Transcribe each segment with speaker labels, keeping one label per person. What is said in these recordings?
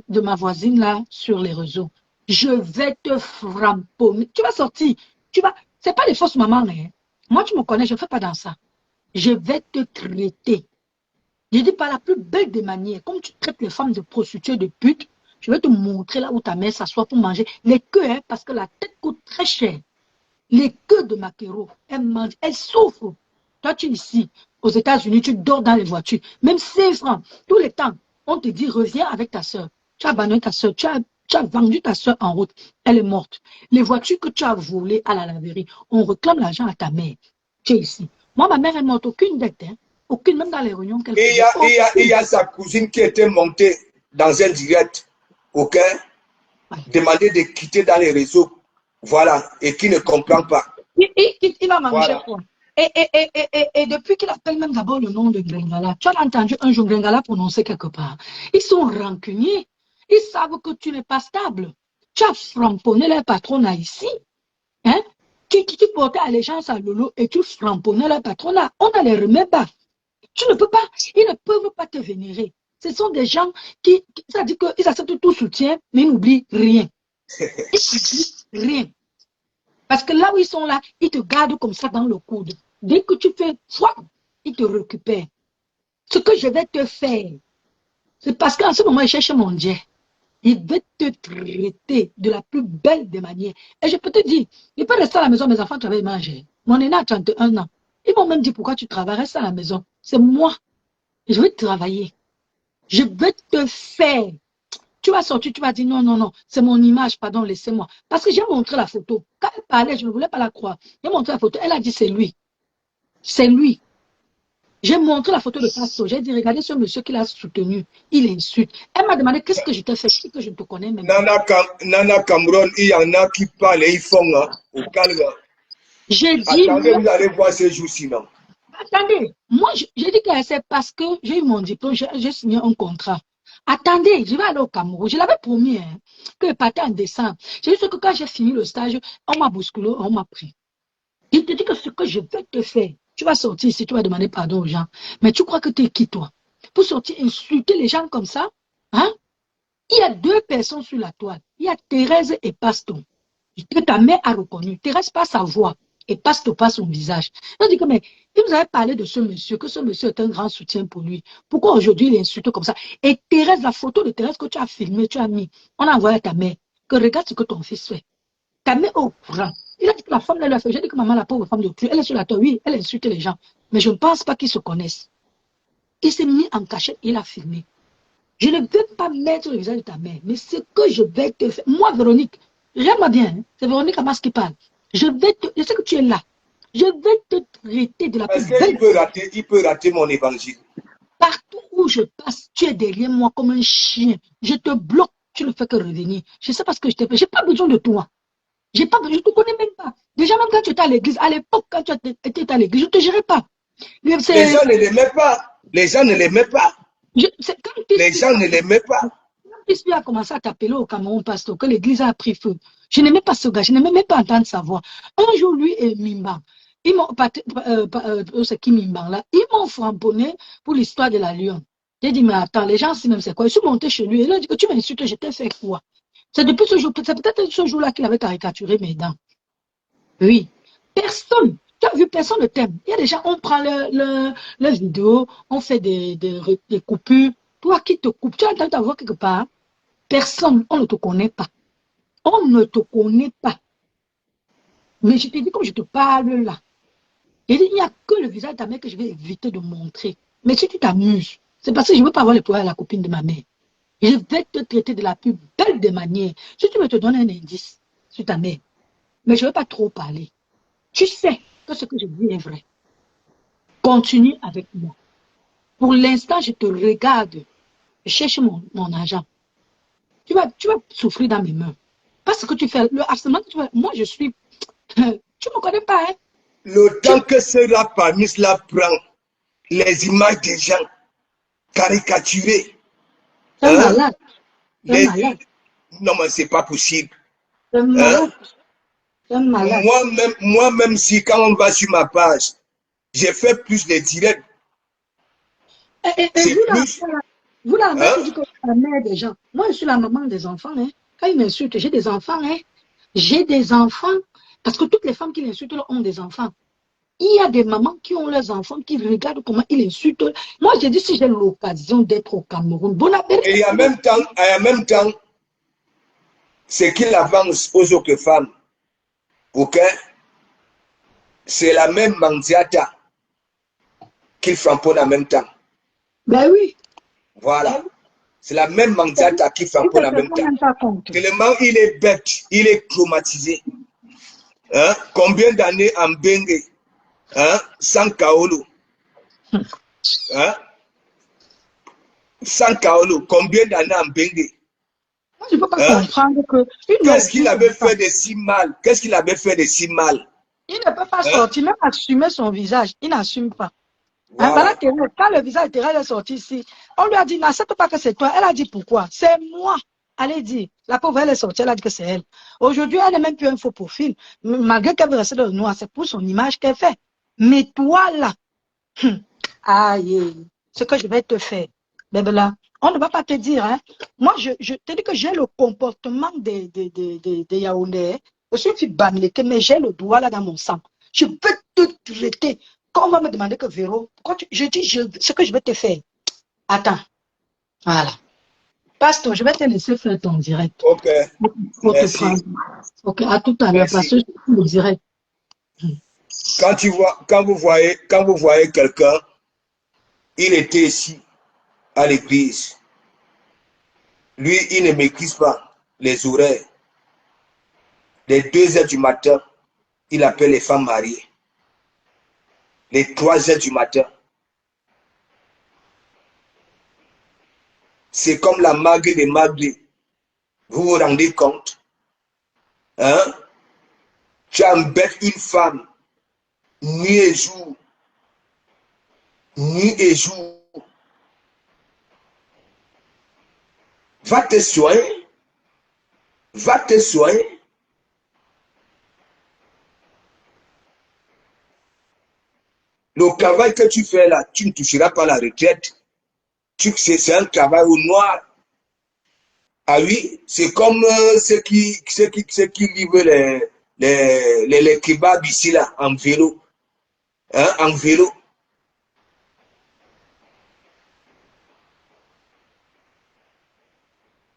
Speaker 1: de ma voisine là sur les réseaux. Je vais te framponner. Tu vas sortir. C'est pas les fausses mamans, hein. Moi, tu me connais, je ne fais pas dans ça. Je vais te traiter. Je dis par la plus belle des manières. Comme tu traites les femmes de prostituées, de putes, je vais te montrer là où ta mère s'assoit pour manger. Les queues, hein, parce que la tête coûte très cher. Les queues de maquereau, elles mangent, elles souffrent. Toi, tu es ici, aux États-Unis, tu dors dans les voitures. Même 5 francs, tous les temps, on te dit, reviens avec ta soeur. Tu as abandonné ta soeur, tu as vendu ta soeur en route. Elle est morte. Les voitures que tu as volées à la laverie, on réclame l'argent à ta mère. Tu es ici. Moi, ma mère est morte, aucune dette, hein. Aucune, même dans les réunions qu'elle faisait.
Speaker 2: Il y a sa cousine qui était montée dans un direct, ok? Ouais. Demander de quitter dans les réseaux. Voilà, et qui ne comprend pas.
Speaker 1: Il va manger quoi? Et depuis qu'il appelle même d'abord le nom de Gringala, tu as entendu un jour Gringala prononcer quelque part. Ils sont rancuniers. Ils savent que tu n'es pas stable. Tu as framponné leur patronat ici. Hein? Qui portait allégeance à Lolo et tu framponnais leur patronat. On ne les remet pas. Tu ne peux pas. Ils ne peuvent pas te vénérer. Ce sont des gens ça dit qu'ils acceptent tout soutien, mais ils n'oublient rien. Ils n'oublient rien. Parce que là où ils sont là, ils te gardent comme ça dans le coude. Dès que tu fais foi, ils te récupèrent. Ce que je vais te faire, c'est parce qu'en ce moment, il cherche mon Dieu. Il va te traiter de la plus belle des manières. Et je peux te dire, il peut rester à la maison, mes enfants travaillent et manger. Mon aîné a 31 ans. Ils m'ont même dit pourquoi tu travailles, reste à la maison. C'est moi. Je vais travailler. Je vais te faire. Tu vas sortir, tu vas dire non, non, non, c'est mon image, pardon, laissez-moi. Parce que j'ai montré la photo. Quand elle parlait, je ne voulais pas la croire. J'ai montré la photo, elle a dit c'est lui. C'est lui. J'ai montré la photo de Passo. J'ai dit, regardez ce monsieur qui l'a soutenu. Il insulte. Elle m'a demandé qu'est-ce que je t'ai fait, que je ne te connais même pas.
Speaker 2: Nana Cameroun, il y en a qui parlent et ils font au calme.
Speaker 1: J'ai dit.
Speaker 2: Attendez, vous allez voir ces jours-ci, non?
Speaker 1: Attendez, moi, j'ai dit que c'est parce que j'ai eu mon diplôme, j'ai signé un contrat. Attendez, je vais aller au Cameroun. Je l'avais promis hein, que je partais en décembre. J'ai dit que quand j'ai fini le stage, on m'a bousculé, on m'a pris. Je te dis que ce que je vais te faire, tu vas sortir ici, tu vas demander pardon aux gens. Mais tu crois que tu es qui, toi? Pour sortir, insulter les gens comme ça? Hein? Il y a 2 personnes sur la toile. Il y a Thérèse et Paston. Que ta mère a reconnu. Thérèse pas sa voix et Paston pas son visage. Je dis que, mais il vous avait parlé de ce monsieur, que ce monsieur est un grand soutien pour lui. Pourquoi aujourd'hui il est insulté comme ça? Et Thérèse, la photo de Thérèse que tu as filmée, tu as mis, on a envoyé à ta mère, que regarde ce que ton fils fait. Ta mère au courant. Il a dit que la femme, elle a fait. J'ai dit que maman, la pauvre femme de cul, elle est sur la toile. Oui, elle insulte les gens. Mais je ne pense pas qu'ils se connaissent. Il s'est mis en cachette, il a filmé. Je ne veux pas mettre le visage de ta mère, mais ce que je vais te faire. Moi, Véronique, regarde-moi bien, hein, c'est Véronique Amas qui parle. Je sais que tu es là. Je vais te traiter de la plus belle.
Speaker 2: Il peut rater mon évangile.
Speaker 1: Partout où je passe, tu es derrière moi comme un chien. Je te bloque, tu ne fais que revenir. Je sais pas ce que je t'ai fait. Je n'ai pas besoin de toi. Je ne te connais même pas. Déjà, même quand tu étais à l'église, à l'époque, quand tu étais à l'église, je ne te gérais pas.
Speaker 2: Les gens ne l'aimaient pas. Les gens ne l'aimaient pas. Les gens ne l'aimaient pas.
Speaker 1: Quand Pispi a commencé à t'appeler au Cameroun, pasteur, que l'église a pris feu, je n'aimais pas ce gars, je n'aimais même pas entendre sa voix. Un jour, lui et Mimban, c'est qui Mimban là, ils m'ont framponné pour l'histoire de la Lyon. J'ai dit, mais attends, les gens, si même c'est quoi? Je suis monté chez lui, et il a dit que tu m'insultes, je t'ai fait quoi? C'est depuis ce jour, c'est peut-être ce jour-là qu'il avait caricaturé mes dents. Oui. Personne. Tu as vu, personne ne t'aime. Il y a des gens, on prend leur vidéo, on fait des coupures. Toi qui te coupes, tu as entendu ta voix quelque part. Personne, on ne te connaît pas. On ne te connaît pas. Mais je te dis, comme je te parle là, il n'y a que le visage de ta mère que je vais éviter de montrer. Mais si tu t'amuses, c'est parce que je ne veux pas avoir le pouvoir de la copine de ma mère. Je vais te traiter de la plus belle des manières. Si tu veux te donner un indice sur ta mère, mais je ne veux pas trop parler. Tu sais que ce que je dis est vrai. Continue avec moi. Pour l'instant, je te regarde. Je cherche mon argent. Tu vas souffrir dans mes mains. Parce que tu fais le harcèlement que tu fais. Moi, je suis. Tu ne me connais pas, hein?
Speaker 2: Le temps que cela parmi cela prend les images des gens caricaturées.
Speaker 1: C'est malade. C'est malade.
Speaker 2: Non, mais c'est pas possible.
Speaker 1: C'est malade. C'est malade.
Speaker 2: Moi-même, si quand on va sur ma page, j'ai fait plus de directs.
Speaker 1: C'est plus. Vous là-bas,
Speaker 2: Hein?
Speaker 1: tu dis que c'est la mère des gens. Moi, je suis la maman des enfants. Hein. Quand ils m'insultent, j'ai des enfants. Hein. J'ai des enfants. Parce que toutes les femmes qui l'insultent là, ont des enfants. Il y a des mamans qui ont leurs enfants, qui regardent comment ils insultent. Moi, j'ai dit, si j'ai l'occasion d'être au Cameroun, bon appétit.
Speaker 2: Et en même temps, ce qu'il avance aux autres femmes, ok, c'est la même mandiata qu'il framponne en même temps.
Speaker 1: Ben oui.
Speaker 2: Voilà. C'est la même mandiata qu'il framponne en même temps. Tellement il est bête, il est traumatisé. Hein? Combien d'années en Bengue, hein? Sans Kaolo. Hein? Sans Kaolo, combien d'années en Bengue?
Speaker 1: Moi, je ne peux pas comprendre que...
Speaker 2: Qu'est-ce qu'il avait fait de si mal? Qu'est-ce qu'il avait fait de si mal?
Speaker 1: Il ne peut pas sortir, même assumer son visage. Il n'assume pas.
Speaker 2: Voilà.
Speaker 1: Hein, quand le visage est sorti ici, on lui a dit, n'accepte pas que c'est toi. Elle a dit, pourquoi? C'est moi. Allez dire. La pauvre, elle est sortie, elle a dit que c'est elle. Aujourd'hui, elle n'est même plus un faux profil. Malgré qu'elle veut rester dans le noir, c'est pour son image qu'elle fait. Mais toi, là, aïe, ce que je vais te faire, bébé là, on ne va pas te dire, hein. Moi, je te dis que j'ai le comportement des Yaoundais. Je suis une fille bamileke, mais j'ai le doigt là dans mon sang. Je peux te traiter. Quand on va me demander que Véro, je dis ce que je vais te faire. Attends. Voilà. Pasteur, je vais te laisser faire ton direct.
Speaker 2: Ok.
Speaker 1: Pour
Speaker 2: Merci.
Speaker 1: te prendre. Ok, à tout à l'heure, parce que je suis le direct.
Speaker 2: Quand vous voyez quelqu'un, il était ici à l'église. Lui, il ne maîtrise pas les horaires. Les 2 heures du matin, il appelle les femmes mariées. Les 3 heures du matin. C'est comme la mague des magues. Vous vous rendez compte? Hein? Tu embêtes une femme nuit et jour. Nuit et jour. Va te soigner. Va te soigner. Le travail que tu fais là, tu ne toucheras pas la retraite. C'est un travail au noir. Ah oui, c'est comme ceux qui livrent les kebabs ici là, en vélo. Hein, en vélo.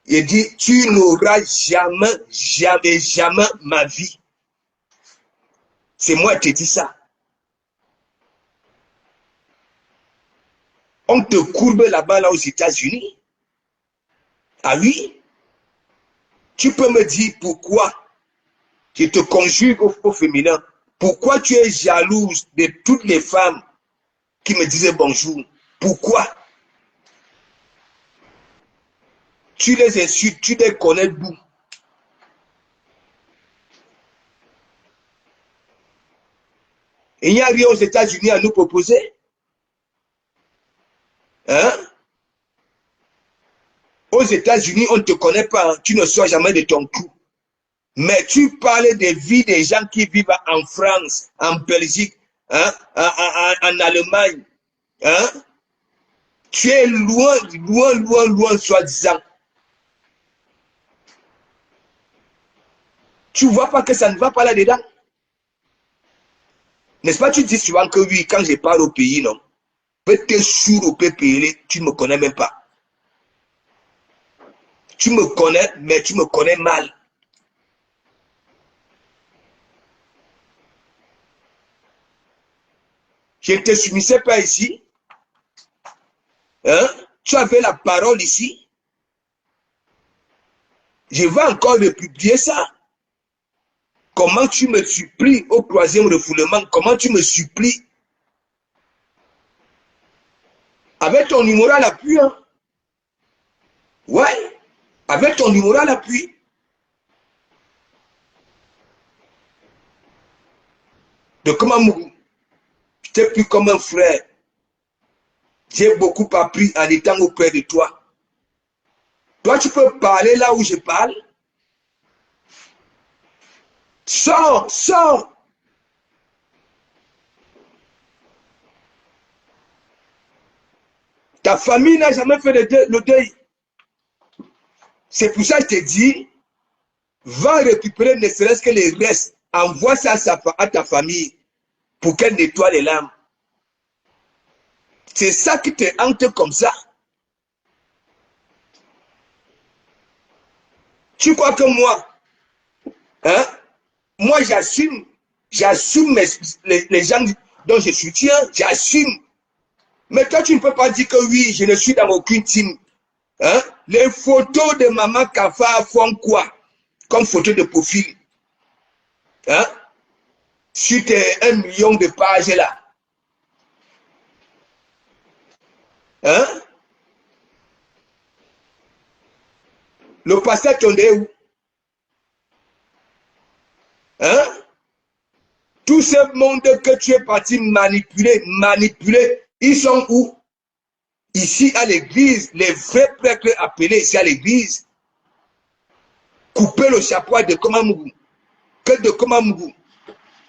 Speaker 2: Il dit, tu n'auras jamais, jamais, jamais ma vie. C'est moi qui te dis ça. On te courbe là-bas, là, aux États-Unis. Ah oui? Tu peux me dire pourquoi je te conjugue au féminin. Pourquoi tu es jalouse de toutes les femmes qui me disaient bonjour? Pourquoi? Tu les insultes, tu les connais d'où? Il n'y a rien aux États-Unis à nous proposer. Hein? Aux États-Unis, on ne te connaît pas, hein. Tu ne sors jamais de ton trou. Mais tu parles des vies des gens qui vivent en France, en Belgique, hein? En Allemagne. Hein? Tu es loin, loin, loin, loin, soi-disant. Tu ne vois pas que ça ne va pas là-dedans? N'est-ce pas, tu dis souvent que oui, quand je parle au pays, non? Peut-être sourd au PPL, tu ne me connais même pas. Tu me connais, mais tu me connais mal. Je ne te soumettais pas ici. Hein? Tu avais la parole ici. Je vais encore republier ça. Comment tu me supplies au 3e refoulement? Comment tu me supplies? Avec ton numéro à l'appui. Hein? Ouais. Avec ton numéro à l'appui. De comment mourir? Je t'ai pris comme un frère. J'ai beaucoup appris en étant auprès de toi. Toi, tu peux parler là où je parle. Sors, sors. Ta famille n'a jamais fait le deuil. C'est pour ça que je te dis, va récupérer ne serait-ce que les restes. Envoie ça à ta famille pour qu'elle nettoie les larmes. C'est ça qui te hante comme ça. Tu crois que moi, hein, moi j'assume les gens dont je soutiens, j'assume. Mais toi, tu ne peux pas dire que oui, je ne suis dans aucune team. Hein? Les photos de Maman Kafa font quoi comme photo de profil? Hein? Sur tes 1 million de pages là. Hein? Le pasteur Tondé où? Hein? Tout ce monde que tu es parti manipuler, ils sont où? Ici à l'église, les vrais prêtres appelés ici à l'église, couper le chapeau de Komamougou, que de Komamougou,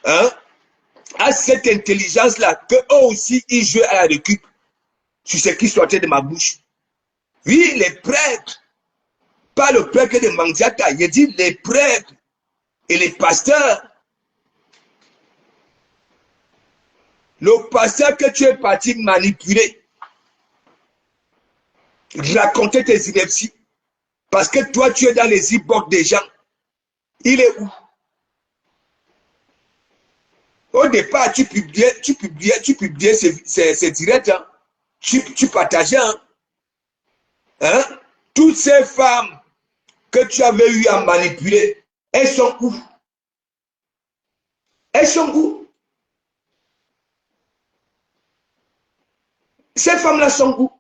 Speaker 2: hein? À cette intelligence-là, que eux aussi, ils jouent à la récup sur ce qui sortait de ma bouche. Oui, les prêtres, pas le prêtre de Mandiata, il dit les prêtres et les pasteurs. Le pasteur que tu es parti manipuler, raconter tes inepties, parce que toi, tu es dans les e-box des gens. Il est où? Au départ, tu publiais ces directs, hein? Tu partageais, hein? Hein? Toutes ces femmes que tu avais eu à manipuler, elles sont où? Elles sont où? Ces femmes-là sont où?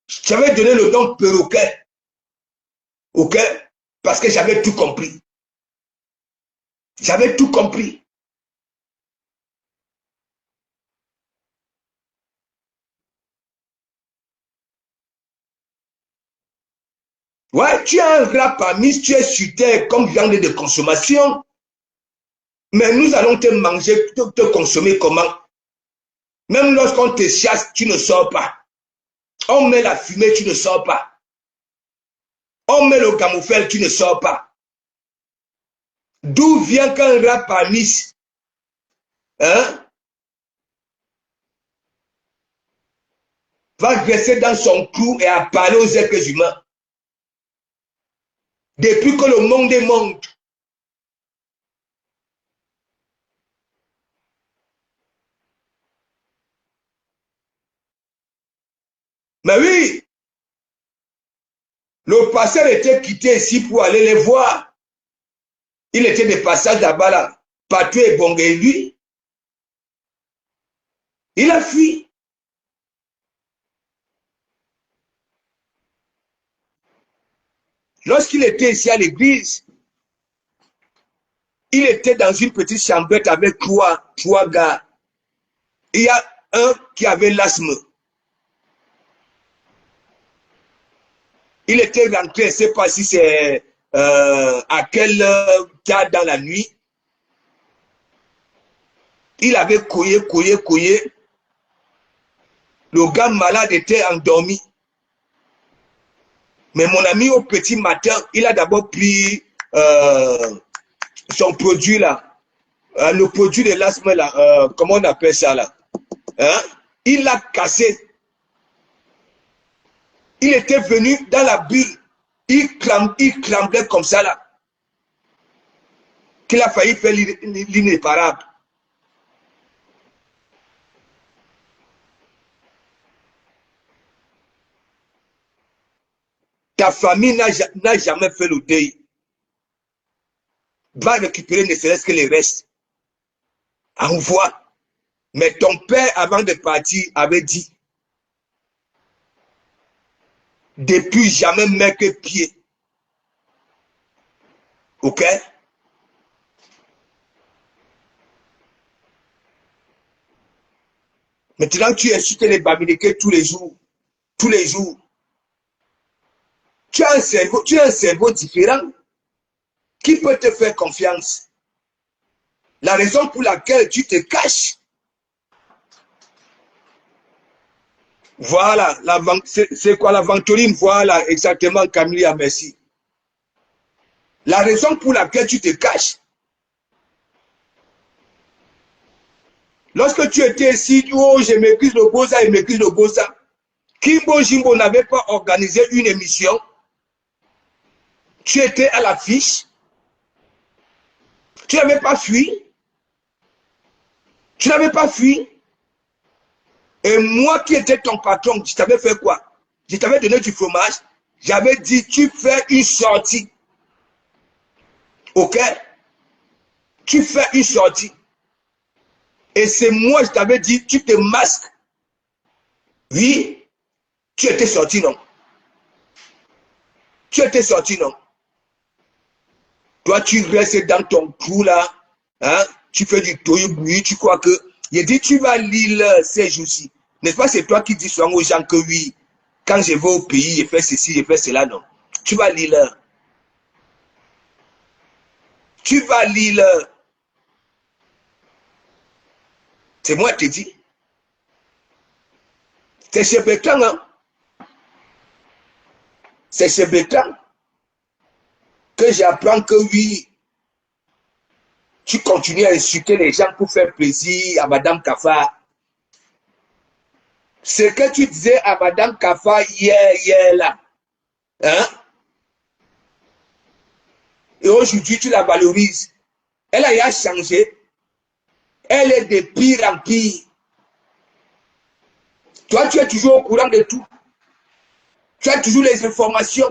Speaker 2: J'avais donné le nom perroquet. Ok? Parce que j'avais tout compris. J'avais tout compris. Ouais, tu as un rat parmi, tu es sur terre comme viande de consommation. Mais nous allons te manger, te consommer comment? Même lorsqu'on te chasse, tu ne sors pas. On met la fumée, tu ne sors pas. On met le camouflage, tu ne sors pas. D'où vient qu'un rat parmi, hein, va rester dans son trou et à parler aux êtres humains? Depuis que le monde est monde. Mais oui, le pasteur était quitté ici pour aller les voir. Il était de passage là-bas, là. Partout est bon et lui, il a fui. Lorsqu'il était ici à l'église, il était dans une petite chambrette avec trois gars. Il y a un qui avait l'asthme. Il était rentré, je ne sais pas si c'est à quelle heure dans la nuit. Il avait couillé. Le gars malade était endormi. Mais mon ami, au petit matin, il a d'abord pris son produit là. Le produit de l'asthme là. Comment on appelle ça là? Hein? Il l'a cassé. Il était venu dans la bulle. Il tremblait comme ça là. Qu'il a failli faire l'inéparable. Ta famille n'a jamais fait le deuil. Va récupérer ne serait-ce que les restes. Envoie. Mais ton père, avant de partir, avait dit, depuis jamais mettre pied. Ok? Maintenant, tu insultes les Bamileke tous les jours. Tous les jours. Tu as un cerveau différent. Qui peut te faire confiance? La raison pour laquelle tu te caches. Voilà, c'est quoi la venturine? Voilà, exactement, Camille, merci. La raison pour laquelle tu te caches. Lorsque tu étais ici, oh, je maîtrise le Boza, je maîtrise le Boza. Kimbo Jimbo n'avait pas organisé une émission. Tu étais à l'affiche. Tu n'avais pas fui. Tu n'avais pas fui. Et moi qui étais ton patron, je t'avais fait quoi? Je t'avais donné du fromage. J'avais dit, tu fais une sortie. Ok? Tu fais une sortie. Et c'est moi, je t'avais dit, tu te masques. Oui, tu étais sorti, non? Tu étais sorti, non? Toi, tu restes dans ton trou là. Hein? Tu fais du toyou-boui, tu crois que... Il dit, tu vas lire ces jours-ci. N'est-ce pas, c'est toi qui dis souvent aux gens que oui, quand je vais au pays, je fais ceci, je fais cela, non. Tu vas lire. Tu vas lire. C'est moi qui te dis. C'est chez Bertrand, hein. C'est chez Bertrand que j'apprends que oui, tu continues à insulter les gens pour faire plaisir à Madame Kafa. Ce que tu disais à Madame Kafa hier là, hein? Et aujourd'hui, tu la valorises. Elle a changé. Elle est de pire en pire. Toi, tu es toujours au courant de tout. Tu as toujours les informations.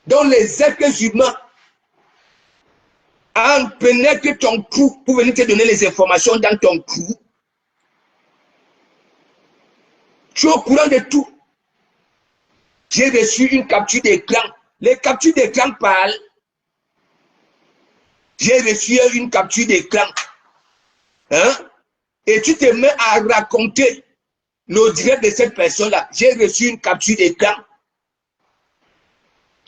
Speaker 2: Donc, les êtres humains en pénètrent ton trou pour venir te donner les informations dans ton trou. Tu es au courant de tout. J'ai reçu une capture d'écran. Les captures d'écran parlent. J'ai reçu une capture d'écran. Hein? Et tu te mets à raconter le direct de cette personne-là. J'ai reçu une capture d'écran.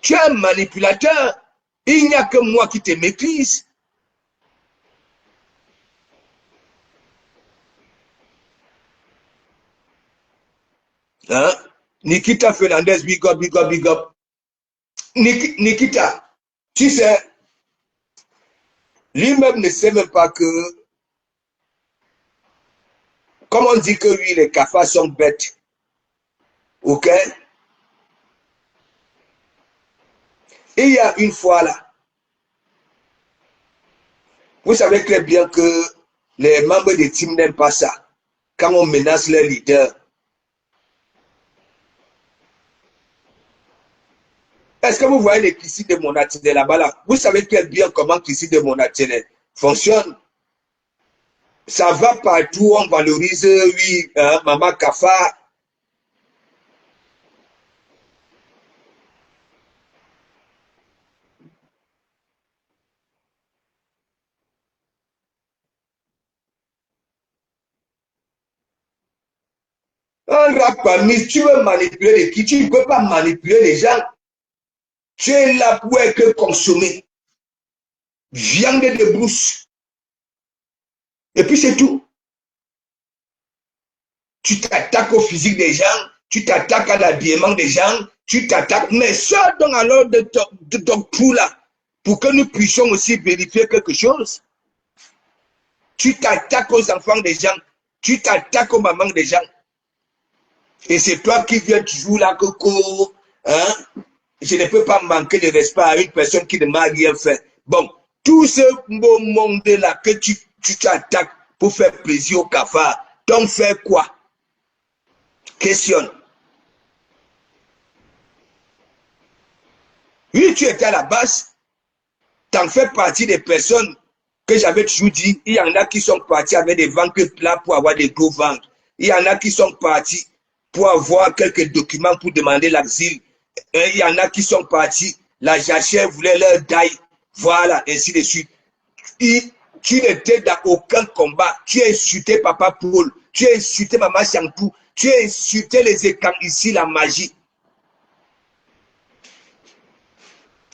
Speaker 2: Tu es un manipulateur. Il n'y a que moi qui te maîtrise. Hein? Nikita Fernandez, big up, big up, big up. Nikita, tu sais, lui-même ne sait même pas que, comme on dit que oui, les cafards sont bêtes. Ok? Et il y a une fois là, vous savez très bien que les membres de team n'aiment pas ça. Quand on menace leur leader. Est-ce que vous voyez les critiques de mon atelier là-bas là? Vous savez très bien comment critique de mon atelier fonctionne. Ça va partout, on valorise, oui, hein, Maman Kafa. Un rap parmi, tu veux manipuler les qui? Tu ne peux pas manipuler les gens. Tu es là pour être consommé. Viande de brousse. Et puis c'est tout. Tu t'attaques au physique des gens, tu t'attaques à l'habillement des gens, tu t'attaques, mais sors donc alors de ton trou là, pour que nous puissions aussi vérifier quelque chose. Tu t'attaques aux enfants des gens, tu t'attaques aux mamans des gens. Et c'est toi qui viens toujours là, Coco, hein? Je ne peux pas manquer de respect à une personne qui ne m'a rien fait. Bon, tout ce beau monde-là que tu t'attaques pour faire plaisir au cafard, t'en fais quoi? Questionne. Oui, tu étais à la base, t'en fais partie des personnes que j'avais toujours dit. Il y en a qui sont partis avec des ventres plats pour avoir des gros ventres. Il y en a qui sont partis pour avoir quelques documents pour demander l'asile. Il y en a qui sont partis, la jachère voulait leur daille. Voilà, ainsi de suite. Tu n'étais dans aucun combat. Tu as insulté Papa Paul. Tu as insulté Maman Chantou. Tu as insulté les écrans ici, la magie.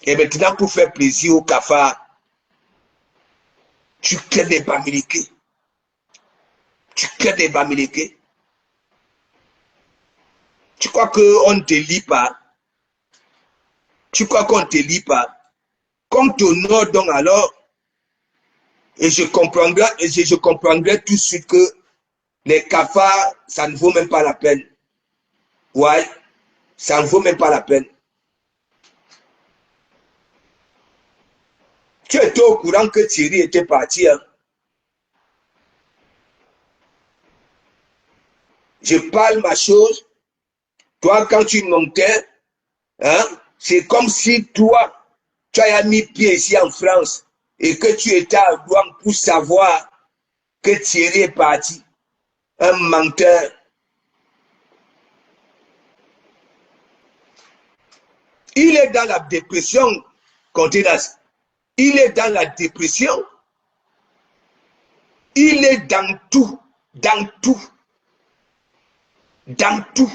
Speaker 2: Et maintenant, pour faire plaisir au cafard, Tu crées des Bamileke. Tu crées des Bamileke. Tu crois qu'on ne te lit pas? Tu crois qu'on ne te lit pas? Comme ton nom donc alors, et je comprendrai tout de suite que les cafards, ça ne vaut même pas la peine. Ouais, ça ne vaut même pas la peine. Tu étais au courant que Thierry était parti. Hein? Je parle ma chose. Toi, quand tu montais, hein, c'est comme si toi, tu as mis pied ici en France et que tu étais à Douane pour savoir que Thierry est parti. Un menteur. Il est dans la dépression, Contenas. Il est dans la dépression. Il est dans tout. Dans tout. Dans tout.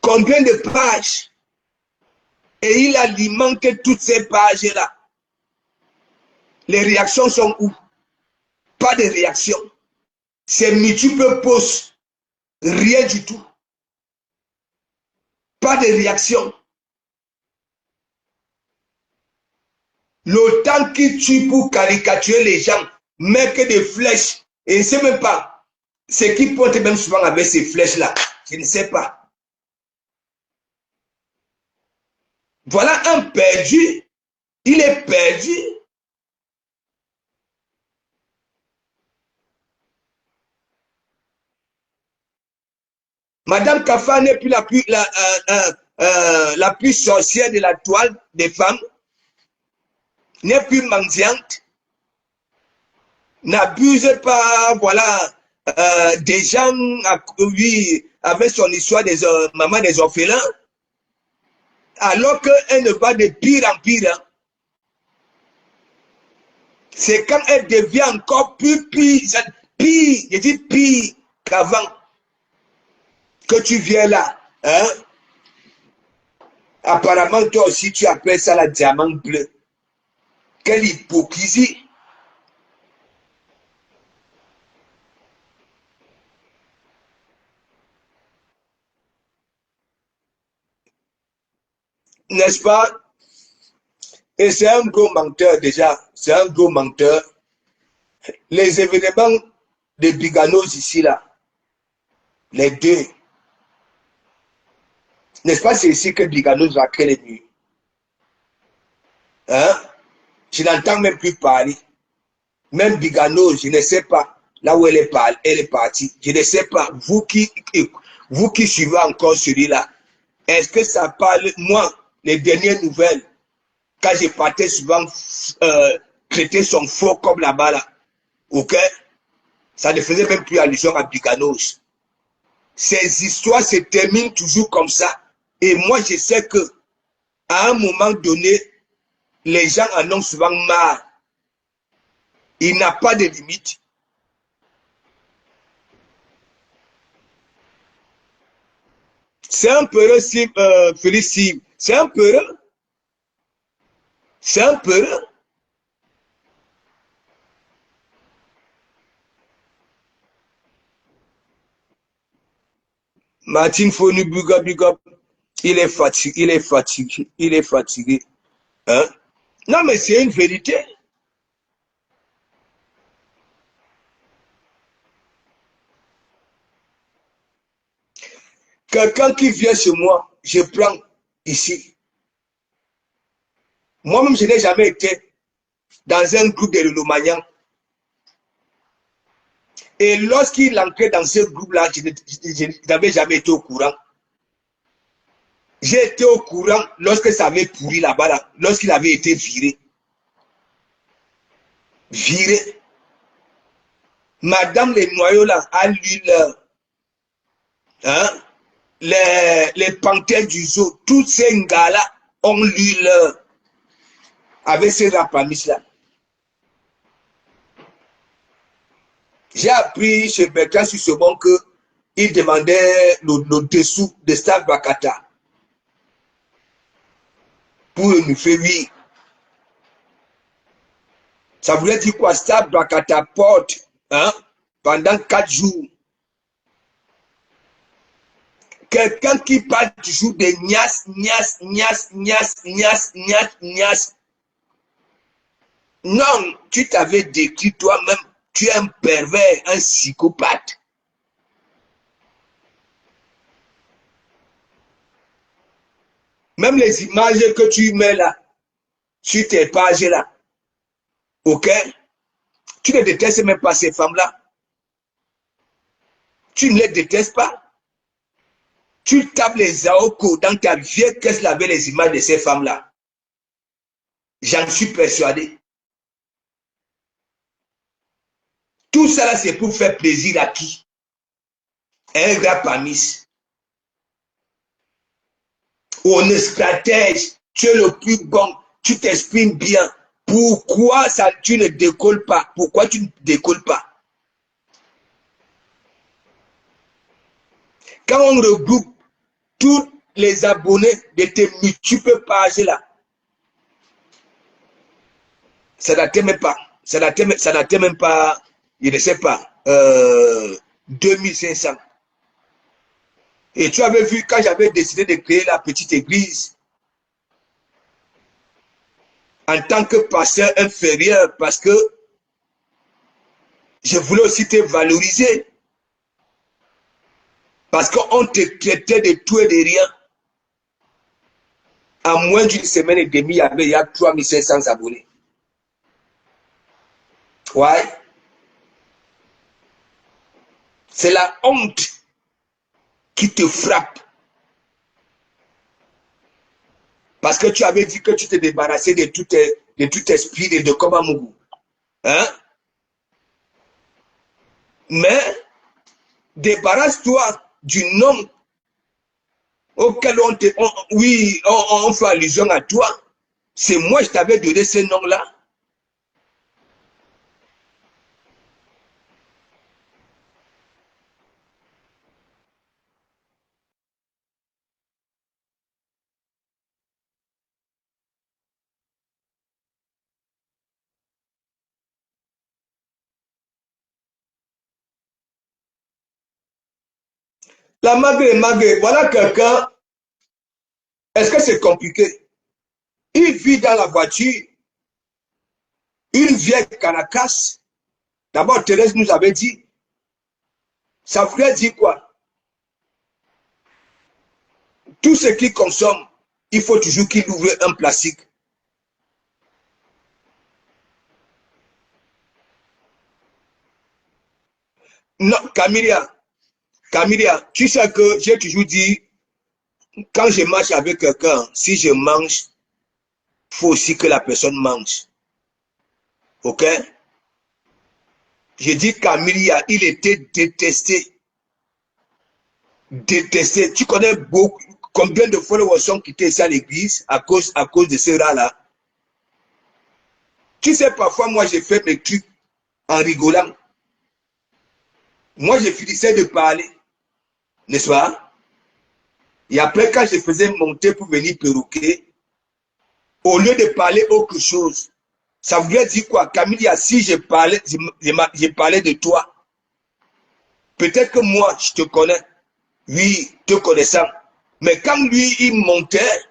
Speaker 2: Combien de pages? Et il alimente toutes ces pages-là. Les réactions sont où? Pas de réaction. C'est multiples posts. Rien du tout. Pas de réaction. Le temps qu'il tue pour caricaturer les gens, met que des flèches. Et je ne sais même pas. Ce qui pointe même souvent avec ces flèches-là. Je ne sais pas. Voilà un perdu. Il est perdu. Madame Kafa n'est plus la plus sorcière de la toile des femmes. N'est plus mendiante. N'abuse pas, voilà, des gens, oui, avec son histoire des mamans des orphelins. Alors qu'elle ne va de pire en pire. Hein. C'est quand elle devient encore plus pire, je dis pire qu'avant, que tu viens là. Hein? Apparemment, toi aussi, tu appelles ça la diamant bleu. Quelle hypocrisie. N'est-ce pas? Et c'est un gros menteur déjà. C'est un gros menteur. Les événements de Biganos ici, là, les deux. N'est-ce pas, c'est ici que Biganos va créer les murs? Hein? Je n'entends même plus parler. Même Biganos, je ne sais pas là où elle est partie. Je ne sais pas, vous qui suivez encore celui-là, est-ce que ça parle, moi, les dernières nouvelles, quand je partais souvent traiter son faux comme là-bas, là, ok? Ça ne faisait même plus allusion à Biganos. Ces histoires se terminent toujours comme ça. Et moi, je sais que à un moment donné, les gens en ont souvent marre. Il n'a pas de limite. C'est un peureux, Félix. C'est un peureux. C'est un peureux. Martin Fonu Buga, il est fatigué, il est fatigué, il est fatigué. Hein? Non, mais c'est une vérité. Quelqu'un qui vient chez moi, je prends ici. Moi-même, je n'ai jamais été dans un groupe de Lomagnan. Et lorsqu'il entrait dans ce groupe-là, je n'avais jamais été au courant. J'ai été au courant lorsque ça avait pourri là-bas, là, lorsqu'il avait été viré. Viré. Madame les noyaux là, a lu leur, hein, les panthères du zoo, tous ces gars-là ont lu leur, avec ces rapamis-là. J'ai appris chez Bertrand sur ce bon qu'il demandait le dessous de Stav Bakata pour nous faire vivre. Ça voulait dire quoi? Stable à ta porte, hein, pendant 4 jours. Quelqu'un qui parle toujours de nias, nias, nias, nias, nias, nias, nias. Non, tu t'avais décrit toi-même, tu es un pervers, un psychopathe. Même les images que tu mets là, sur tes pages là, ok? Tu ne détestes même pas ces femmes-là. Tu ne les détestes pas. Tu tapes les aoko dans ta vieille caisse là avec les images de ces femmes-là. J'en suis persuadé. Tout ça là, c'est pour faire plaisir à qui? Un gars pamis. On est stratège, tu es le plus bon, tu t'exprimes bien. Pourquoi ça, tu ne décolles pas? Pourquoi tu ne décolles pas? Quand on regroupe tous les abonnés de tes multiples pages là, ça n'atteint même pas, ça n'atteint même pas, je ne sais pas, 2500. Et tu avais vu quand j'avais décidé de créer la petite église en tant que pasteur inférieur, parce que je voulais aussi te valoriser. Parce qu'on te traitait de tout et de rien. En moins d'une semaine et demie, il y a 3500 abonnés. Ouais. C'est la honte qui te frappe. Parce que tu avais dit que tu te débarrassais de tout esprit de Komamougou. Hein? Mais, débarrasse-toi du nom auquel on fait allusion à toi. C'est moi qui t'avais donné ce nom-là. La magré, voilà quelqu'un. Est-ce que c'est compliqué? Il vit dans la voiture, une vieille Caracas. D'abord, Thérèse nous avait dit, ça voulait dire quoi? Tout ce qu'il consomme, il faut toujours qu'il ouvre un plastique. Non, Camilia, tu sais que j'ai toujours dit, quand je marche avec quelqu'un, si je mange, il faut aussi que la personne mange. Ok? J'ai dit Camilia, il était détesté. Détesté. Tu connais beaucoup, combien de followers sont quittés ici à l'église à cause de ce rat-là? Tu sais, parfois, moi, j'ai fait mes trucs en rigolant. Moi, je finissais de parler, n'est-ce pas? Et après, quand je faisais monter pour venir perroquer, au lieu de parler autre chose, ça voulait dire quoi? Camille, si je parlais de toi, peut-être que moi, je te connais, oui, te connaissant, mais quand lui, il montait,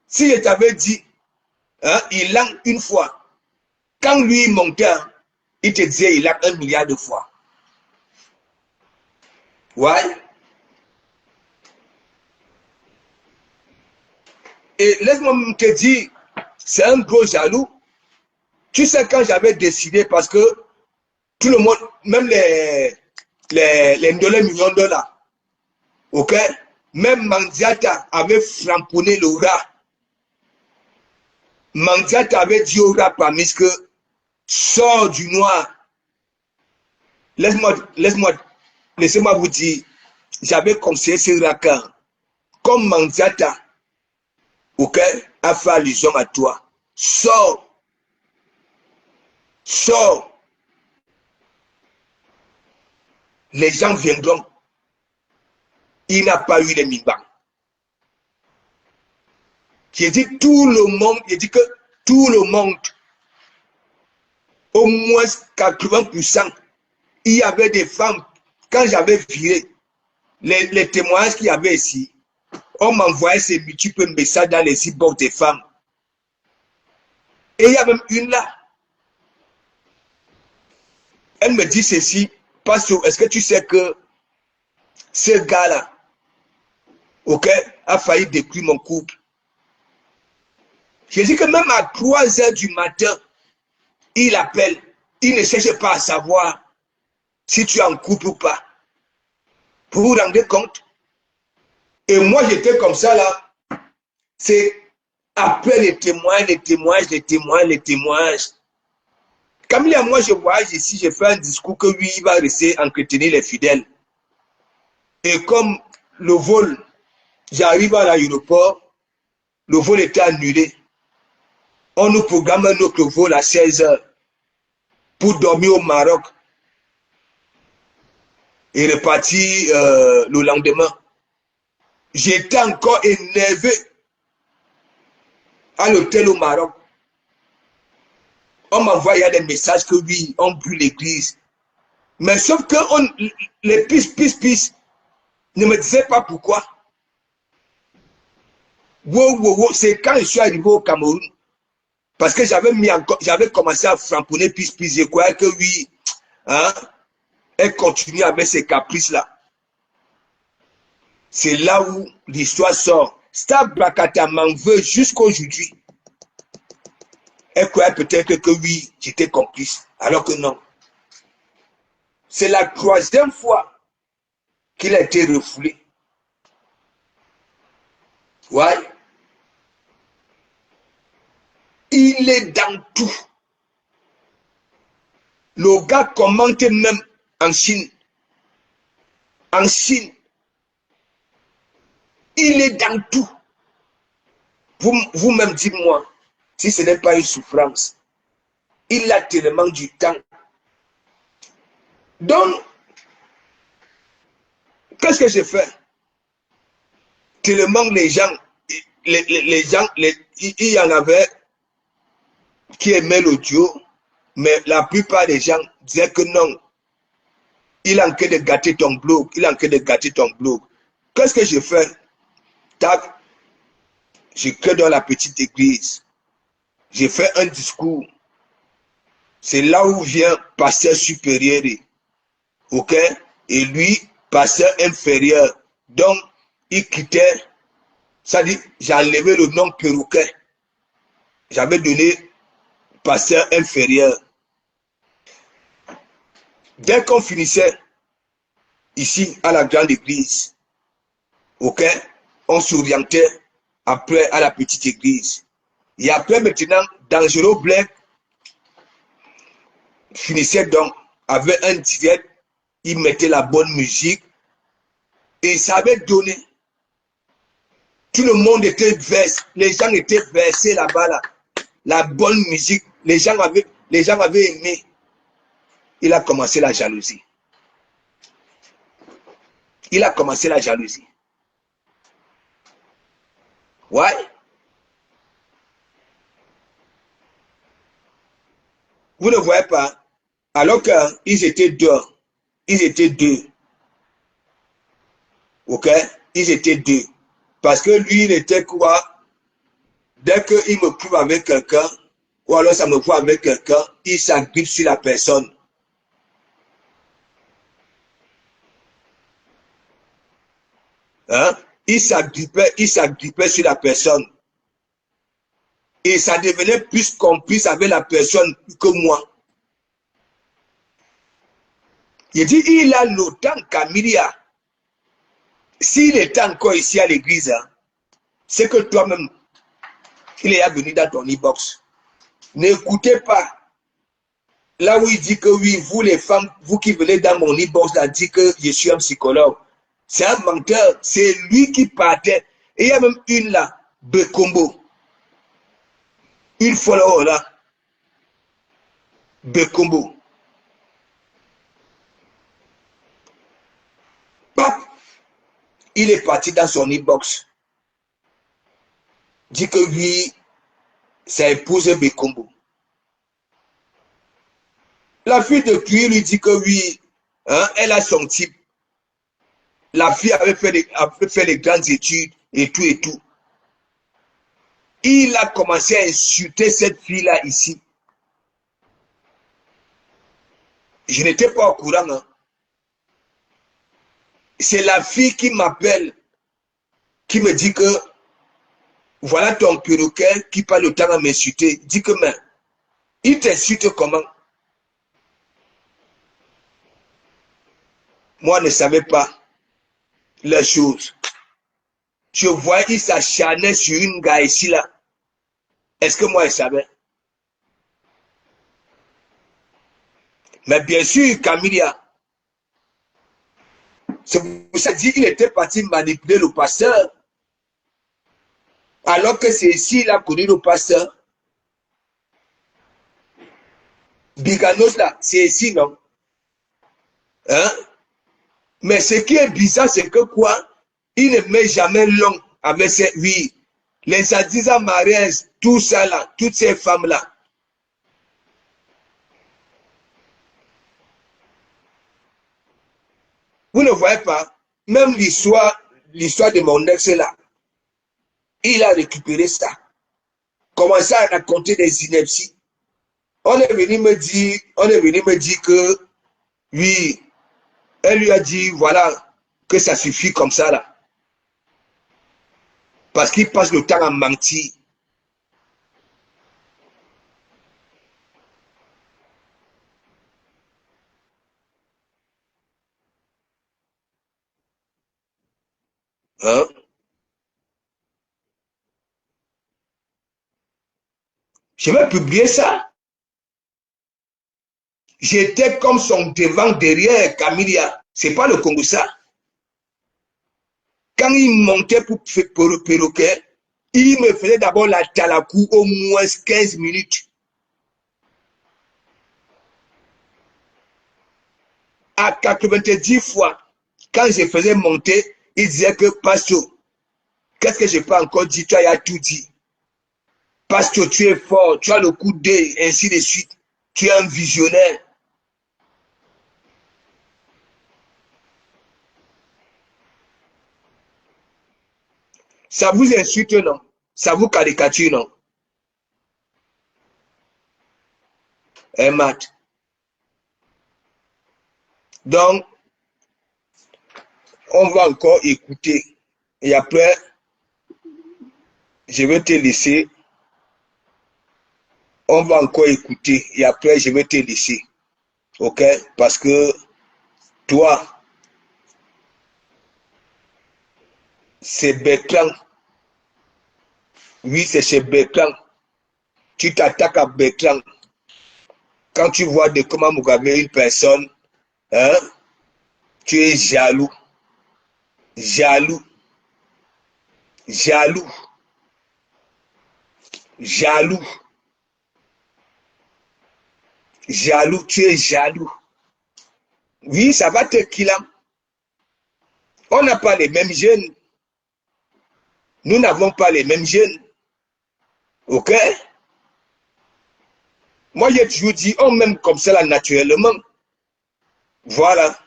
Speaker 2: si je t'avais dit, hein, il langue une fois, quand lui, il montait, il te disait, il a 1 milliard de fois. Ouais. Et laisse-moi te dire, c'est un gros jaloux. Tu sais, quand j'avais décidé, parce que tout le monde, même les millions de dollars, ok? Même Mandiata avait framponné le rat. Mandiata avait dit au rat parmi que sors du noir. Laissez-moi vous dire, j'avais conseillé ce rat comme Mandiata, ok, a fait allusion à toi. Sors. Sors. Les gens viendront. Il n'a pas eu les mimba. J'ai dit tout le monde, j'ai dit que tout le monde, au moins 80%, il y avait des femmes, quand j'avais viré les témoignages qu'il y avait ici, on m'envoyait ces multiples messages dans les e-box des femmes. Et il y a même une là. Elle me dit ceci, Pasteur, est-ce que tu sais que ce gars-là, ok, a failli détruire mon couple? Je dis que même à 3 heures du matin, il appelle, il ne cherche pas à savoir si tu es en couple ou pas. Vous vous rendez compte? Et moi, j'étais comme ça là. C'est après les témoignages. Comme il y a moi, je voyage ici, je fais un discours que lui, il va rester entretenir les fidèles. Et comme le vol, j'arrive à l'aéroport, le vol était annulé. On nous programme un autre vol à 16 heures pour dormir au Maroc et repartir le lendemain. J'étais encore énervé à l'hôtel au Maroc. On m'envoie des messages que oui, on brûle l'église. Mais sauf que les pis ne me disaient pas pourquoi. Wow, c'est quand je suis arrivé au Cameroun. Parce que j'avais commencé à framponner pis. Je croyais que oui, hein, elle continue avec ses caprices-là. C'est là où l'histoire sort. Star Brakata m'en veut jusqu'aujourd'hui. Elle croyait peut-être que oui, j'étais complice. Alors que non. C'est la 3e fois qu'il a été refoulé. Ouais. Il est dans tout. Le gars commente même en Chine. En Chine. Il est dans tout. Vous-même dites-moi, si ce n'est pas une souffrance, il a tellement du temps. Donc, qu'est-ce que j'ai fait? Tellement les gens, il y en avait qui aimaient l'audio, mais la plupart des gens disaient que non, il a en train de gâter ton blog, Qu'est-ce que je fais? Tac, je crée dans la petite église. J'ai fait un discours. C'est là où vient pasteur supérieur. Ok? Et lui, pasteur inférieur. Donc, il quittait. Ça dit, j'ai enlevé le nom perroquet. J'avais donné pasteur inférieur. Dès qu'on finissait ici à la grande église, ok, on s'orientait après à la petite église. Et après maintenant, Dangereux Black finissait donc avec un direct, il mettait la bonne musique et ça avait donné. Tout le monde était versé, les gens étaient versés là-bas, là. La bonne musique, les gens avaient aimé. Il a commencé la jalousie. Ouais. Vous ne voyez pas. Alors qu'ils étaient deux. Ok? Ils étaient deux. Parce que lui, il était quoi? Dès qu'il me prouve avec quelqu'un, ou alors ça me voit avec quelqu'un, il s'agrippe sur la personne. Hein? Il s'agrippait sur la personne. Et ça devenait plus complice avec la personne que moi. Il dit, il a le temps Camilia. S'il était encore ici à l'église, hein, c'est que toi-même, il est venu dans ton e-box. N'écoutez pas. Là où il dit que oui, vous les femmes, vous qui venez dans mon e-box, là, dit que je suis un psychologue. C'est un menteur. C'est lui qui partait. Et il y a même une là, Bekombo. Une follower là. Bekombo. Pap. Il est parti dans son e-box. Dit que lui, sa épouse est Bekombo. La fille de Cuir lui dit que oui, hein, elle a son type. La fille avait fait les grandes études et tout et tout. Il a commencé à insulter cette fille-là ici. Je n'étais pas au courant. Hein. C'est la fille qui m'appelle, qui me dit que voilà ton perroquet qui passe le temps à m'insulter. Dit que mais, il t'insulte comment? Moi, je ne savais pas les choses. Je voyais qu'il s'acharnait sur une gars ici là. Est-ce que moi, je savais? Mais bien sûr, Camilia, c'est pour ça qu'il était parti manipuler le pasteur. Alors que c'est ici, il a connu le pasteur. Biganos là, c'est ici, non? Hein? Mais ce qui est bizarre, c'est que quoi? Il ne met jamais long avec ses... Oui, les Adiza mariages, tout ça là, toutes ces femmes-là. Vous ne voyez pas? Même l'histoire de mon ex là, il a récupéré ça. Commencé à raconter des inepties. On est venu me dire que, oui, elle lui a dit, voilà, que ça suffit comme ça là. Parce qu'il passe le temps à mentir. Hein? Je vais publier ça. J'étais comme son devant derrière Camilia. C'est pas le Congo ça. Quand il montait pour perroquet, il me faisait d'abord la talakou au moins 15 minutes. À 90 fois, quand je faisais monter, il disait que Pasteur, qu'est-ce que je peux encore dire? Tu as tout dit. Pasteur, tu es fort, tu as le coup d'œil, ainsi de suite. Tu es un visionnaire. Ça vous insulte, non? Ça vous caricature, non? Hein, Matt? Donc, on va encore écouter. Et après, je vais te laisser. On va encore écouter. Et après, je vais te laisser. OK? Parce que toi, c'est Bertrand. Oui, c'est chez Bertrand. Tu t'attaques à Bertrand. Quand tu vois de comment Mugabe une personne, hein, tu es jaloux. Jaloux. Jaloux. Jaloux. Jaloux. Tu es jaloux. Oui, ça va te killer. On n'a pas les mêmes gènes. Nous n'avons pas les mêmes gènes. OK? Moi, j'ai toujours dit, on m'aime comme ça là, naturellement. Voilà.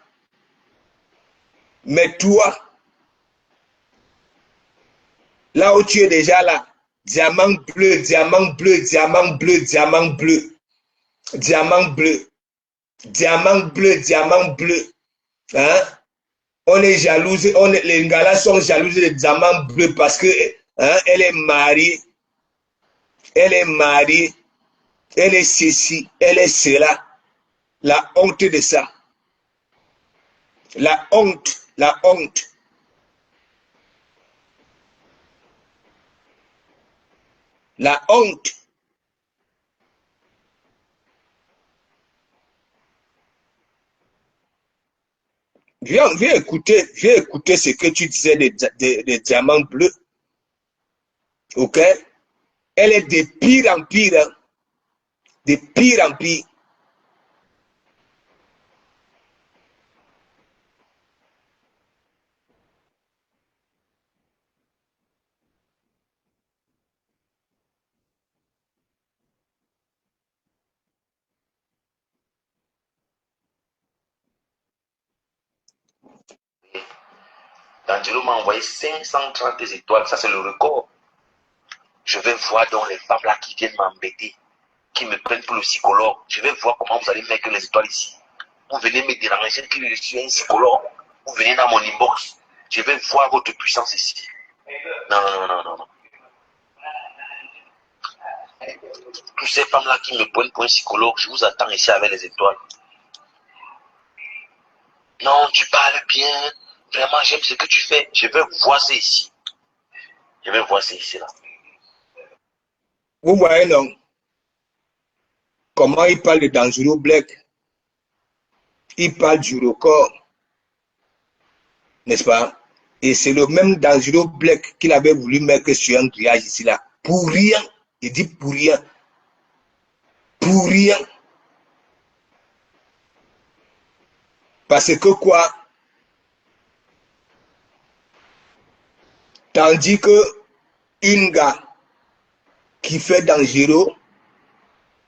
Speaker 2: Mais toi, là où tu es déjà là, diamant bleu, diamant bleu, diamant bleu, diamant bleu, diamant bleu, diamant bleu, diamant bleu. Hein? On est jalouse, les gars sont jalouses des diamants bleus parce que hein, elle est mariée, elle est mariée, elle est ceci, elle est cela. La honte de ça. La honte, la honte. La honte. Viens écouter ce que tu disais des diamants bleus. OK? Elle est de pire en pire. Hein? De pire en pire.
Speaker 3: D'Angelo m'a envoyé 530 étoiles. Ça, c'est le record. Je vais voir donc les femmes là qui viennent m'embêter, qui me prennent pour le psychologue. Je vais voir comment vous allez mettre les étoiles ici. Vous venez me déranger que je suis un psychologue. Vous venez dans mon inbox. Je vais voir votre puissance ici. Non, non, non, non, non. Toutes ces femmes-là qui me prennent pour un psychologue, je vous attends ici avec les étoiles. Non, tu parles bien. Vraiment, j'aime ce que tu fais. Je vais voir ça ici. Je vais voir ça ici, là.
Speaker 2: Vous voyez, non? Comment il parle de D'Angelo Black? Il parle du record. N'est-ce pas? Et c'est le même D'Angelo Black qu'il avait voulu mettre sur un grillage ici, là. Pour rien. Il dit pour rien. Pour rien. Parce que quoi? Tandis que une gars qui fait D'Angelo,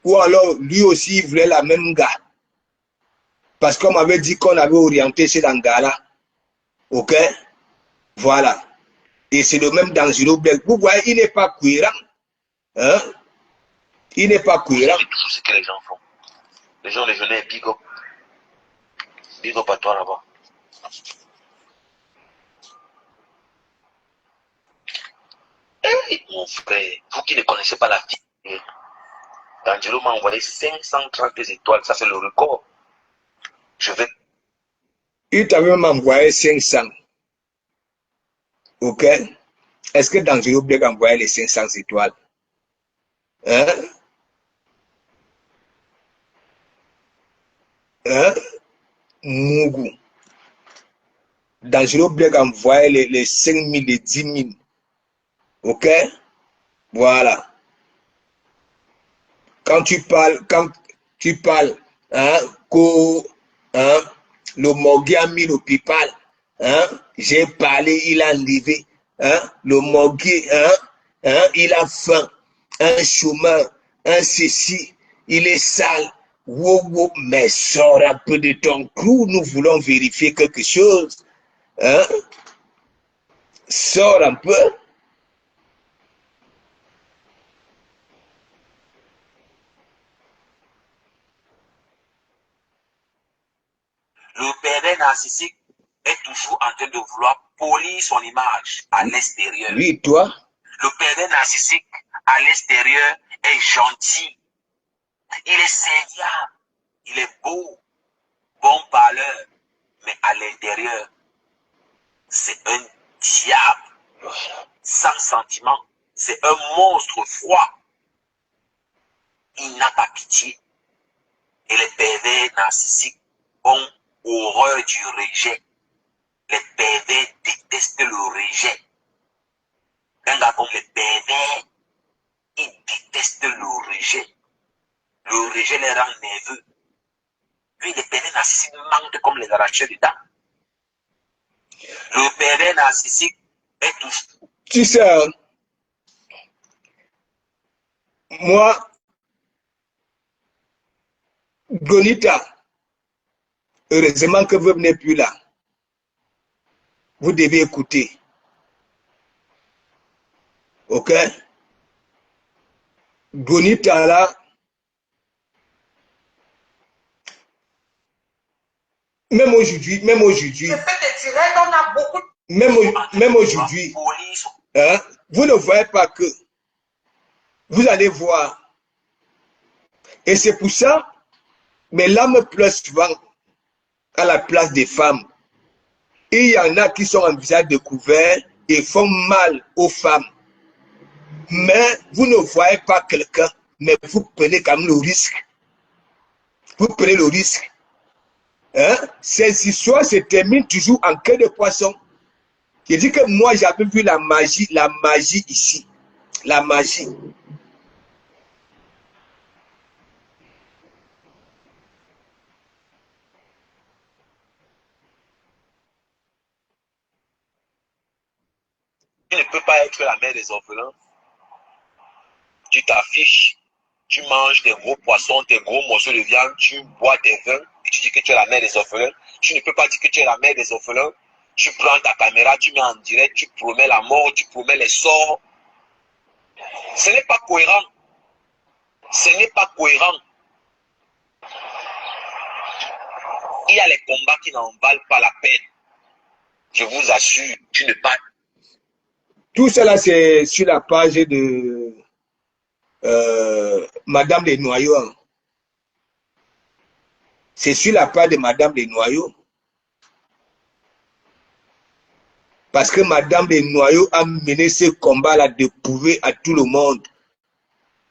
Speaker 2: ou alors lui aussi il voulait la même gars. Parce qu'on m'avait dit qu'on avait orienté chez Dangala. Ok? Voilà. Et c'est le même D'Angelo Black. Vous voyez, il n'est pas cohérent. Hein? Il n'est pas cohérent.
Speaker 3: C'est toujours ce que les gens font. Les gens les venaient big up. Big up à toi là-bas. Mon frère, vous qui ne connaissez pas la vie, D'Angelo m'a envoyé 530 étoiles. Ça, c'est le record. Je vais.
Speaker 2: Il t'avait même envoyé 500. Ok? Est-ce que D'Angelo Black a envoyé les 500 étoiles? Hein? Hein? Mougou. D'Angelo Black a envoyé les 5 000, les 10 000. Ok? Voilà. Quand tu parles, hein, hein, le morgue a mis le pipal, hein, j'ai parlé, il a enlevé, hein, le morgue, hein, il a faim, un chômeur, un ceci, il est sale, wow, wow, mais sors un peu de ton cou, nous voulons vérifier quelque chose, hein, sors un peu.
Speaker 3: Le pervers narcissique est toujours en train de vouloir polir son image à l'extérieur.
Speaker 2: Oui, toi?
Speaker 3: Le pervers narcissique à l'extérieur est gentil. Il est serviable. Il est beau. Bon parleur. Mais à l'intérieur, c'est un diable. Sans sentiment. C'est un monstre froid. Il n'a pas pitié. Et les pervers narcissiques ont horreur du rejet. Les pervers détestent le rejet. Un gars comme les pervers, ils détestent le rejet. Le rejet les rend nerveux. Lui, les pervers narcissiques mentent comme les arracheurs de dents. Le pervers narcissique est toujours.
Speaker 2: Tu sais, moi, Gonita, heureusement que vous n'êtes plus là. Vous devez écouter. Ok? Gonita là, même aujourd'hui, même aujourd'hui, hein, vous ne voyez pas que, vous allez voir. Et c'est pour ça, mais l'homme pleure souvent à la place des femmes. Et il y en a qui sont en visage découvert et font mal aux femmes. Mais vous ne voyez pas quelqu'un, mais vous prenez quand même le risque. Vous prenez le risque. Hein? Ces histoires se terminent toujours en queue de poisson. Je dis que moi, j'avais vu la magie ici. La magie.
Speaker 3: Tu ne peux pas être la mère des orphelins. Tu t'affiches, tu manges tes gros poissons, tes gros morceaux de viande, tu bois tes vins et tu dis que tu es la mère des orphelins. Tu ne peux pas dire que tu es la mère des orphelins tu prends ta caméra, tu mets en direct, tu promets la mort, tu promets les sorts. Ce n'est pas cohérent. Ce n'est pas cohérent. Il y a les combats qui n'en valent pas la peine. Je vous assure, tu ne pas.
Speaker 2: Tout cela, c'est sur la page de Madame Les Noyaux. C'est sur la page de Madame Les Noyaux. Parce que Madame Les Noyaux a mené ce combat-là de prouver à tout le monde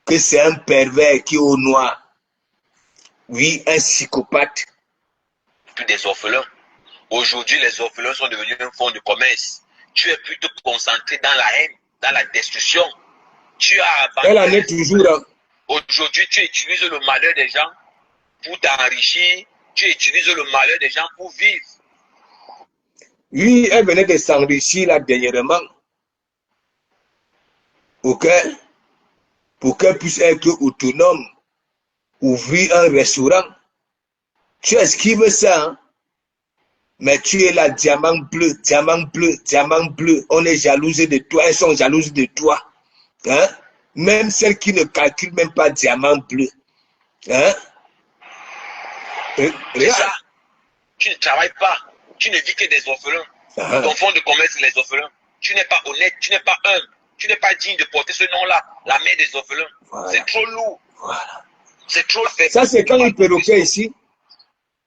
Speaker 2: que c'est un pervers qui est au noir. Oui, un psychopathe.
Speaker 3: Des orphelins. Aujourd'hui, les orphelins sont devenus un fonds de commerce. Tu es plutôt concentré dans la haine, dans la destruction. Tu as abandonné.
Speaker 2: Elle en est toujours. Hein.
Speaker 3: Aujourd'hui, tu utilises le malheur des gens pour t'enrichir. Tu utilises le malheur des gens pour vivre.
Speaker 2: Oui, elle venait de s'enrichir là dernièrement. Ok? Pour qu'elle puisse être autonome, ouvrir un restaurant. Tu esquives ça, hein? Mais tu es là, diamant bleu, diamant bleu, diamant bleu. On est jalouse de toi, elles sont jalouses de toi. Hein? Même celles qui ne calculent même pas diamant bleu. Hein?
Speaker 3: C'est ça. Tu ne travailles pas. Tu ne vis que des orphelins. Ton fonds de commerce, les orphelins. Tu n'es pas honnête, tu n'es pas humble. Tu n'es pas digne de porter ce nom-là, la mère des orphelins. Voilà. C'est trop lourd.
Speaker 2: Voilà.
Speaker 3: C'est trop fait.
Speaker 2: Ça, c'est quand il perroquet ici.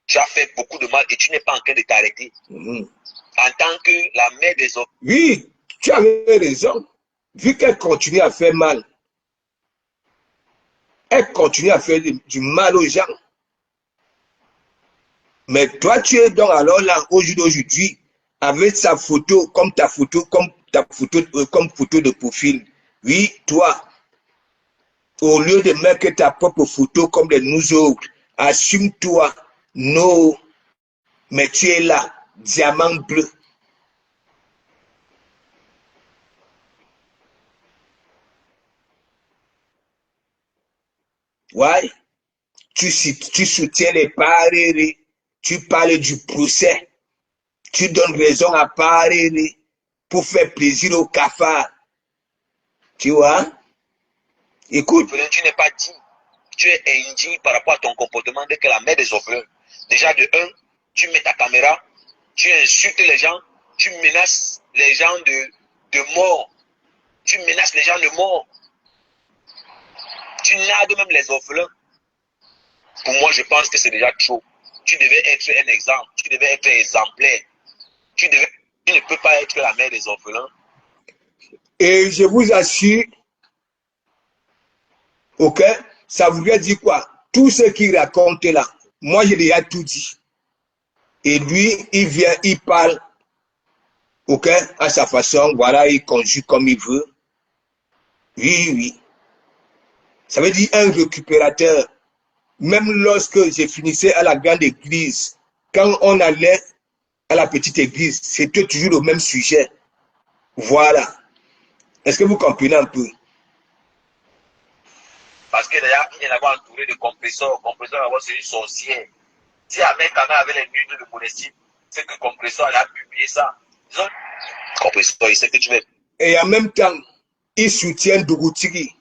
Speaker 3: Tu as fait beaucoup de mal et tu n'es pas en train de t'arrêter. En tant que la mère des orphelins.
Speaker 2: Oui, tu avais raison. Vu qu'elle continue à faire mal, elle continue à faire du mal aux gens. Mais toi, tu es donc alors là, au jour d'aujourd'hui, avec sa photo, comme photo de profil. Oui, toi, au lieu de mettre ta propre photo comme les nous autres, assume-toi. Non, mais tu es là, diamant bleu. Ouais, tu soutiens les parés, tu parles du procès, tu donnes raison à parés pour faire plaisir au cafard. Tu vois? Écoute.
Speaker 3: Tu n'es pas digne. Tu es indigne par rapport à ton comportement dès que la mère des orphelins. Déjà de un, tu mets ta caméra, tu insultes les gens, tu menaces les gens de mort. Tu menaces les gens de mort. Tu nades même les orphelins. Pour moi, je pense que c'est déjà trop. Tu devais être un exemple. Tu devais être exemplaire. Tu ne peux pas être la mère des orphelins.
Speaker 2: Et je vous assure, ok, ça voudrait dire quoi? Tout ce qu'il raconte là, moi j'ai déjà tout dit. Et lui, il vient, il parle, ok, à sa façon, voilà, il conjugue comme il veut. Oui, oui. Ça veut dire un récupérateur. Même lorsque je finissais à la grande église, quand on allait à la petite église, c'était toujours le même sujet. Voilà. Est-ce que vous comprenez un peu?
Speaker 3: Parce que d'ailleurs, il y en avait entouré de compresseurs. Compresseur, c'est une sorcière. Si Ahmed Kana avait les nudes de modestie, c'est que compresseur allait publier ça. Disons, compresseur, il sait que tu veux.
Speaker 2: Et en même temps, il soutient Dougutigi,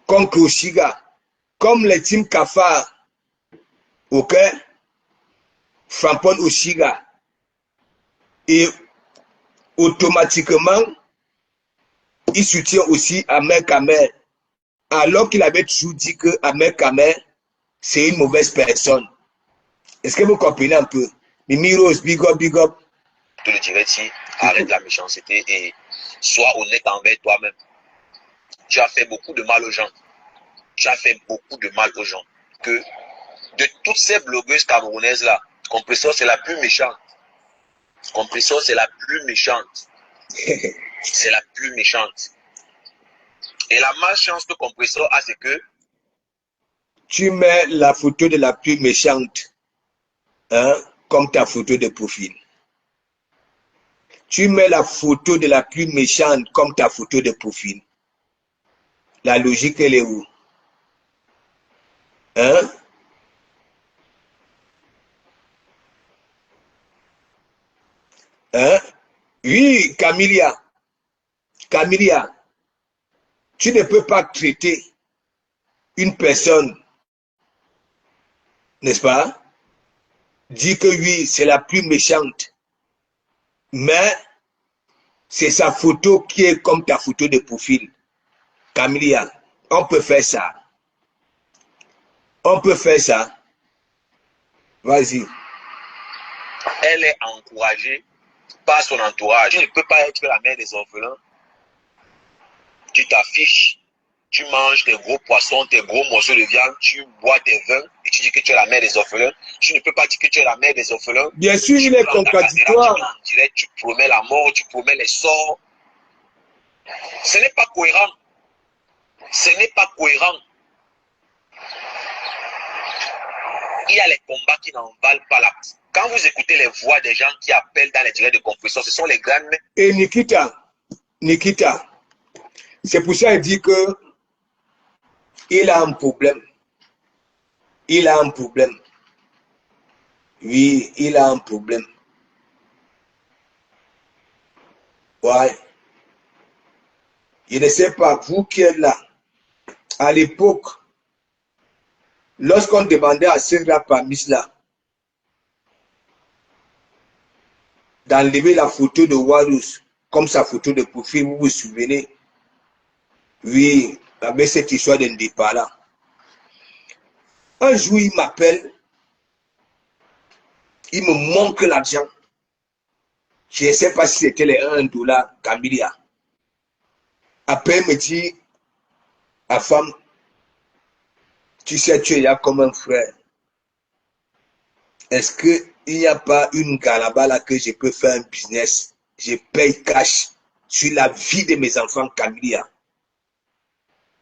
Speaker 2: comme Kroshiga, comme les teams Kafar, ok? Frampon Oshiga. Et automatiquement, il soutient aussi Ahmed Kamer. Alors qu'il avait toujours dit que Ahmed Kamer, c'est une mauvaise personne. Est-ce que vous comprenez un peu? Mimi Rose, big up, big up.
Speaker 3: Je te le dirais, arrête la méchanceté et sois honnête envers toi-même. Tu as fait beaucoup de mal aux gens. Tu as fait beaucoup de mal aux gens. Que de toutes ces blogueuses camerounaises-là, Compresseur, c'est la plus méchante. Compresseur, c'est la plus méchante. C'est la plus méchante. Et la malchance que Compresseur a, c'est que
Speaker 2: tu mets la photo de la plus méchante, hein, comme ta photo de profil. Tu mets la photo de la plus méchante comme ta photo de profil. La logique, elle est où? Hein? Hein? Oui, Camilla. Camilla, tu ne peux pas traiter une personne, n'est-ce pas? Dire que oui, c'est la plus méchante. Mais c'est sa photo qui est comme ta photo de profil. Camilla, on peut faire ça. On peut faire ça. Vas-y.
Speaker 3: Elle est encouragée par son entourage. Tu ne peux pas être la mère des orphelins. Tu t'affiches, tu manges tes gros poissons, tes gros morceaux de viande, tu bois tes vins et tu dis que tu es la mère des orphelins. Tu ne peux pas dire que tu es la mère des orphelins.
Speaker 2: Bien sûr, il est contradictoire.
Speaker 3: Tu en direct, tu promets la mort, tu promets les sorts. Ce n'est pas cohérent. Ce n'est pas cohérent. Il y a les combats qui n'en valent pas la peine. Quand vous écoutez les voix des gens qui appellent dans les directs de confession, ce sont les grandes mères.
Speaker 2: Et Nikita, c'est pour ça qu'il dit que il a un problème. Il a un problème. Oui, il a un problème. Ouais. Je ne sais pas, vous qui êtes là, à l'époque, lorsqu'on demandait à Serra Pamisla d'enlever la photo de Warus comme sa photo de profil, vous vous souvenez? Oui, avec cette histoire d'Indépala. Un jour, il m'appelle, il me manque l'argent. Je ne sais pas si c'était les $1, Camilla. Après, il me dit, à femme, tu sais, tu es là comme un frère. Est-ce qu'il n'y a pas une galaba là que je peux faire un business? Je paye cash sur la vie de mes enfants, Camilla.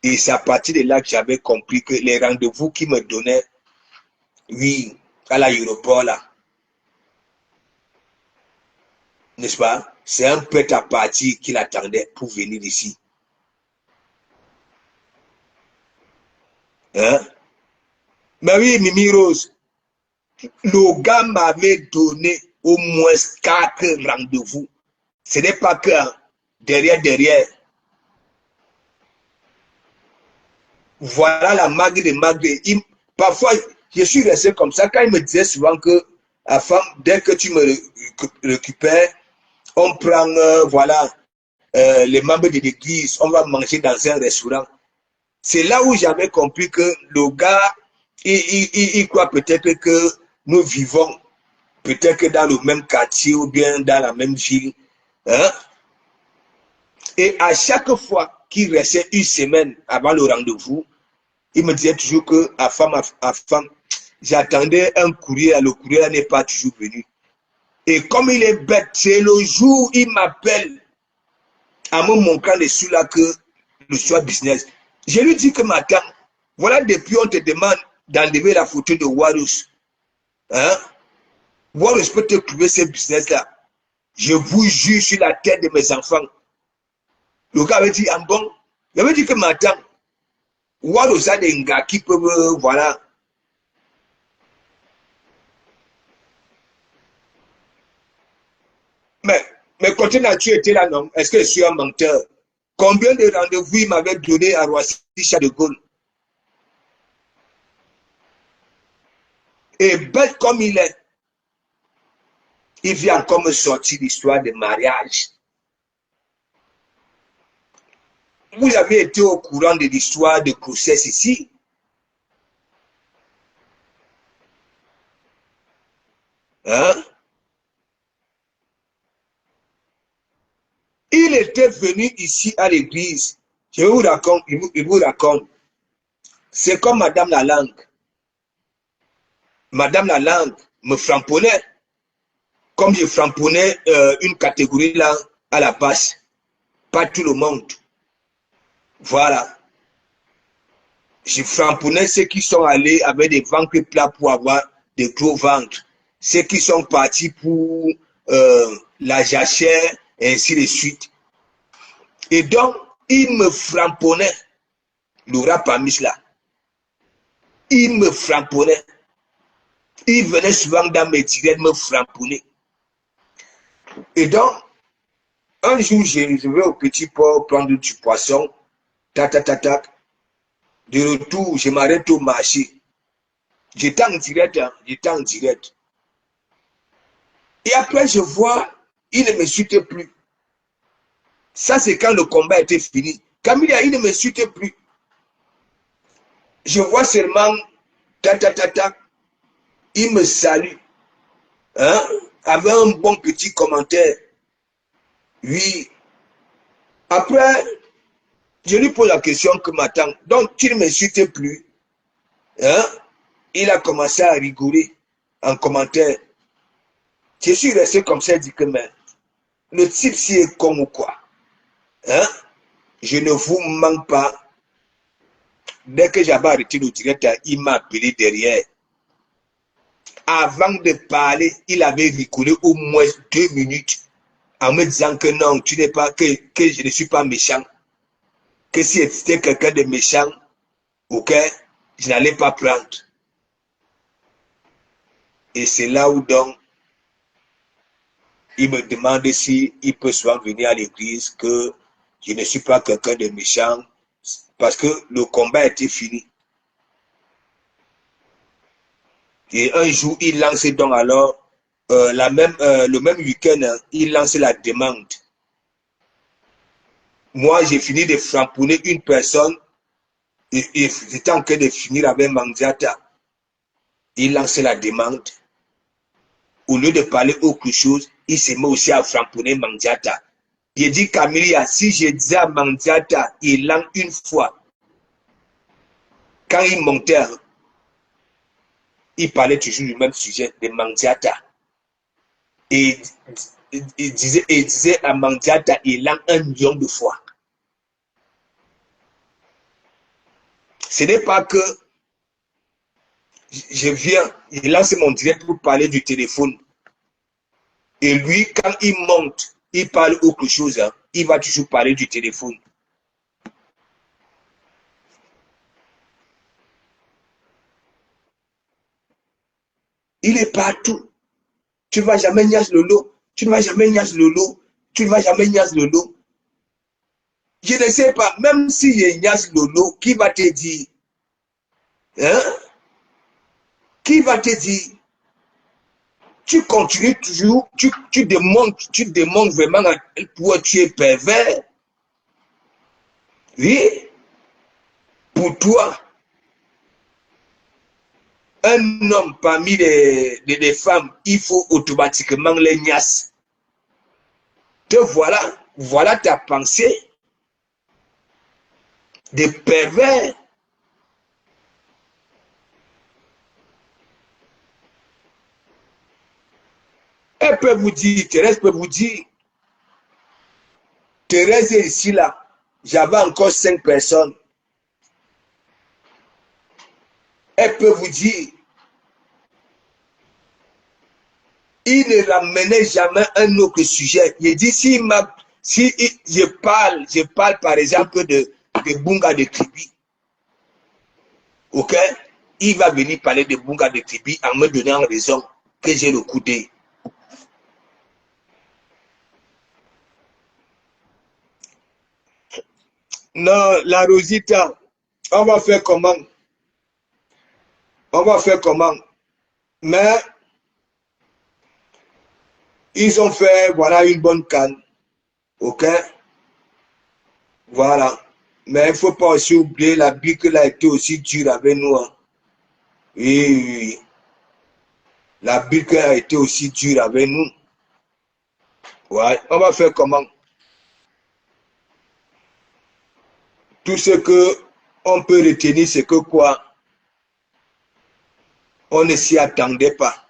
Speaker 2: Et c'est à partir de là que j'avais compris que les rendez-vous qu'ils me donnaient, oui, à l'aéroport là, n'est-ce pas? C'est un peu à partir qu'il attendait pour venir ici. Hein? Mais oui, Mimi Rose, le gars m'avait donné au moins 4 rendez-vous. Ce n'est pas que derrière. Voilà la mague de mague. Parfois, je suis resté comme ça quand il me disait souvent que la femme, dès que tu me récupères, on prend, voilà, les membres de l'église, on va manger dans un restaurant. C'est là où j'avais compris que le gars, il croit peut-être que nous vivons peut-être que dans le même quartier ou bien dans la même ville. Hein? Et à chaque fois qu'il restait une semaine avant le rendez-vous, il me disait toujours que à femme, j'attendais un courrier, le courrier n'est pas toujours venu. Et comme il est bête, c'est le jour où il m'appelle en me montrant les sous là que le choix business. Je lui dis que madame, voilà depuis on te demande d'enlever la photo de Warus. Hein? Warus peut te trouver ce business là. Je vous jure sur la tête de mes enfants. Le gars avait dit, ah bon, il avait dit que madame, Warus a des gars qui peuvent, voilà. Mais quand tu étais là, non? Est-ce que je suis un menteur? Combien de rendez-vous il m'avait donné à Roissy-Charles de Gaulle? Et bête comme il est, il vient encore me sortir l'histoire de mariage. Vous avez été au courant de l'histoire de grossesse ici? Hein? Il était venu ici à l'église. Je vous raconte, il vous raconte. C'est comme Madame Lalangue. Madame Lalangue me frapponnait. Comme je frapponnais une catégorie là à la base. Pas tout le monde. Voilà. Je frapponnais ceux qui sont allés avec des ventres plats pour avoir des gros ventres. Ceux qui sont partis pour la jachère et ainsi de suite. Et donc, il me frapponnait, le Rapamis là. Il me frapponnait. Il venait souvent dans mes directs me frapponner. Et donc, un jour, je vais au petit port prendre du poisson. Tac, tac, tac, tac. De retour, je m'arrête au marché. J'étais en direct, hein, j'étais en direct. Et après, je vois, il ne me suit plus. Ça, c'est quand le combat était fini. Camilla, il ne me suit plus. Je vois seulement, tac, tac, tac, tac. Il me salue. Hein, avec un bon petit commentaire. Oui. Après, je lui pose la question que m'attend. Donc, tu ne me suit plus. Hein? Il a commencé à rigoler en commentaire. Je suis resté comme ça, dit que mais, le type si est con ou quoi? Hein? Je ne vous manque pas. Dès que j'avais arrêté le directeur, il m'a appelé derrière. Avant de parler, il avait rigolé au moins 2 minutes en me disant que non, tu n'es pas, que je ne suis pas méchant. Que si c'était quelqu'un de méchant, ok, je n'allais pas prendre. Et c'est là où donc, il me demande si il peut souvent venir à l'église, que je ne suis pas quelqu'un de méchant, parce que le combat était fini. Et un jour, il lance donc alors, le même week-end, hein, il lance la demande. Moi, j'ai fini de framponner une personne, et j'étais en train de finir avec Mandiata. Il lance la demande. Au lieu de parler autre chose, il se met aussi à framponner Mandiata. Il dit, Camilla, si je disais à Mandiata, il lance une fois. Quand il montait, il parlait toujours du même sujet de Mandiata. Et il disait à Mandiata, il lance 1 million de fois. Ce n'est pas que je viens, il lance mon direct pour parler du téléphone. Et lui, quand il monte, il parle autre chose, hein, il va toujours parler du téléphone. Il est partout. Tu ne vas jamais niaise Lolo. Tu ne vas jamais niaise Lolo. Tu ne vas jamais niaise Lolo. Je ne sais pas, même si je niaise Lolo, qui va te dire? Hein? Qui va te dire? Tu continues toujours, tu demandes vraiment à quel point tu es pervers. Oui. Pour toi, un homme parmi les femmes, il faut automatiquement les niaises. Te voilà ta pensée de pervers. Elle peut vous dire, Thérèse peut vous dire, Thérèse est ici là, j'avais encore 5 personnes. Elle peut vous dire, il ne ramenait jamais un autre sujet. Il dit, si je parle par exemple de Bunga de Kribi, ok? Il va venir parler de Bunga de Kribi en me donnant raison que j'ai le coup d'œil. Non, la Rosita, on va faire comment? On va faire comment? Mais ils ont fait, voilà, une bonne canne. Ok? Voilà. Mais il ne faut pas aussi oublier la bique a été aussi dure avec nous. Hein. Oui, oui, oui. La bique a été aussi dure avec nous. Ouais. On va faire comment? Tout ce que on peut retenir, c'est que quoi? On ne s'y attendait pas.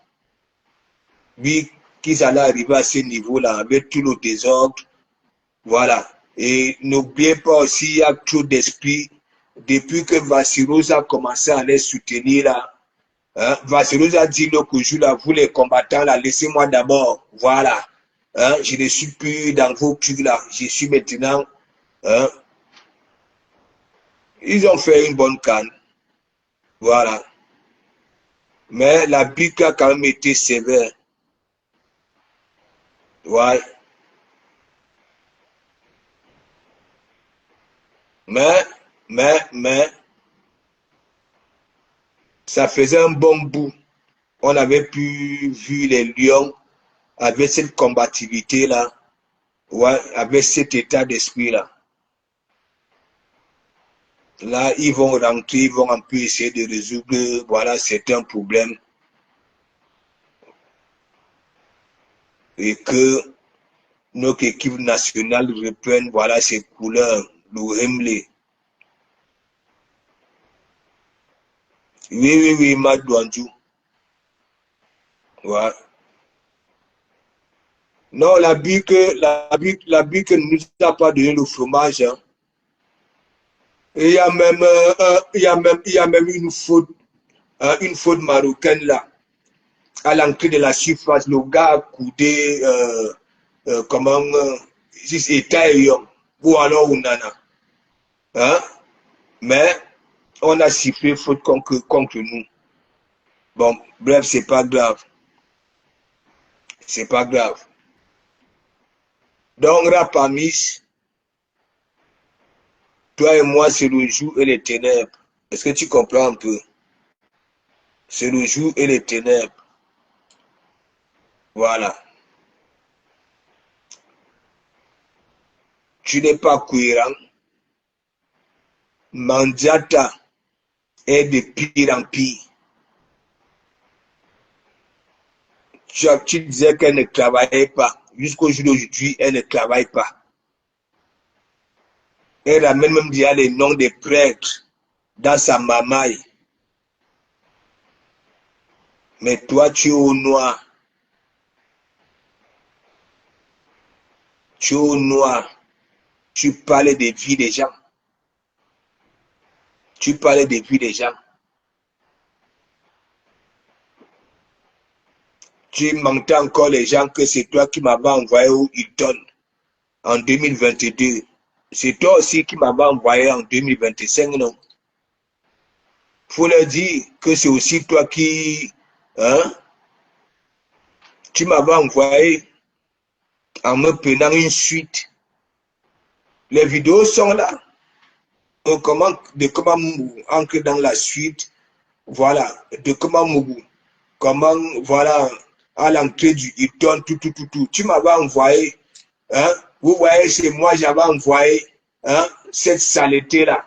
Speaker 2: Oui, qu'ils allaient arriver à ce niveau-là avec tout le désordre. Voilà. Et n'oubliez pas aussi, il y a trop d'esprit. Depuis que Vassiros a commencé à les soutenir là, hein, Vassiros a dit l'autre jour là, vous les combattants là, laissez-moi d'abord. Voilà. Hein, je ne suis plus dans vos culs là. Je suis maintenant. Hein, ils ont fait une bonne canne. Voilà. Mais la bique a quand même été sévère. Ouais. Mais, ça faisait un bon bout. On avait pu vu les lions avec cette combativité-là. Ouais, avec cet état d'esprit-là. Là, ils vont rentrer, ils vont un peu essayer de résoudre, voilà, certains problèmes. Et que notre équipe nationale reprenne, voilà, ses couleurs, le Hemley. Oui, Madouandjou. Ouais. Non, la bique ne nous a pas donné le fromage. Hein. Et il y a même une faute marocaine là. À l'entrée de la surface, le gars a coudé, comment, état ou alors Unana. Hein? Mais on a sifflé faute contre nous. Bon, bref, c'est pas grave. C'est pas grave. Donc, Rapamis, toi et moi, c'est le jour et les ténèbres. Est-ce que tu comprends un peu? C'est le jour et les ténèbres. Voilà. Tu n'es pas cohérent. Mandiata est de pire en pire. Tu disais qu'elle ne travaillait pas. Jusqu'au jour d'aujourd'hui, elle ne travaille pas. Elle a même dit les noms des prêtres dans sa mamaille. Mais toi, tu es au noir. Tu es au noir. Tu parles des vies des gens. Tu parles des vies des gens. Tu mentais encore les gens que c'est toi qui m'avais envoyé au Hilton en 2022. C'est toi aussi qui m'avais envoyé en 2025, non? Faut leur dire que c'est aussi toi qui... Hein? Tu m'avais envoyé en me prenant une suite. Les vidéos sont là. Comment entrer dans la suite. Voilà. De comment Mougou. Comment, voilà, à l'entrée du Hilton, tout. Tu m'avais envoyé, hein? Vous voyez, chez moi, j'avais envoyé, hein, cette saleté-là,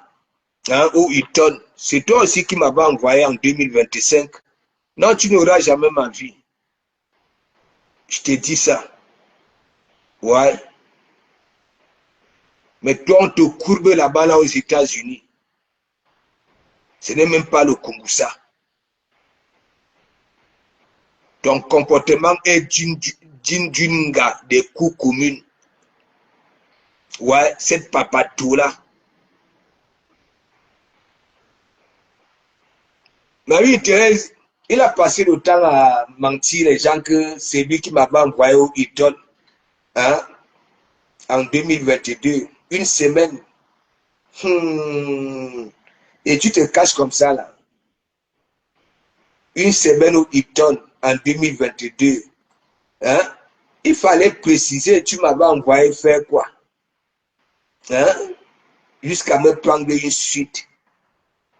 Speaker 2: hein, au Hilton. C'est toi aussi qui m'avais envoyé en 2025. Non, tu n'auras jamais ma vie. Je te dis ça. Ouais. Mais toi, on te courbe là-bas, là, aux États-Unis. Ce n'est même pas le Kongoussa. Ton comportement est d'une gars des coups communes. Ouais, cette papatou-là. Marie-Thérèse, il a passé le temps à mentir les gens que c'est lui qui m'avait envoyé au Hilton, hein, en 2022. Une semaine. Et tu te caches comme ça, là. Une semaine au Hilton en 2022. Hein? Il fallait préciser, tu m'avais envoyé faire quoi? Hein? Jusqu'à me prendre une suite.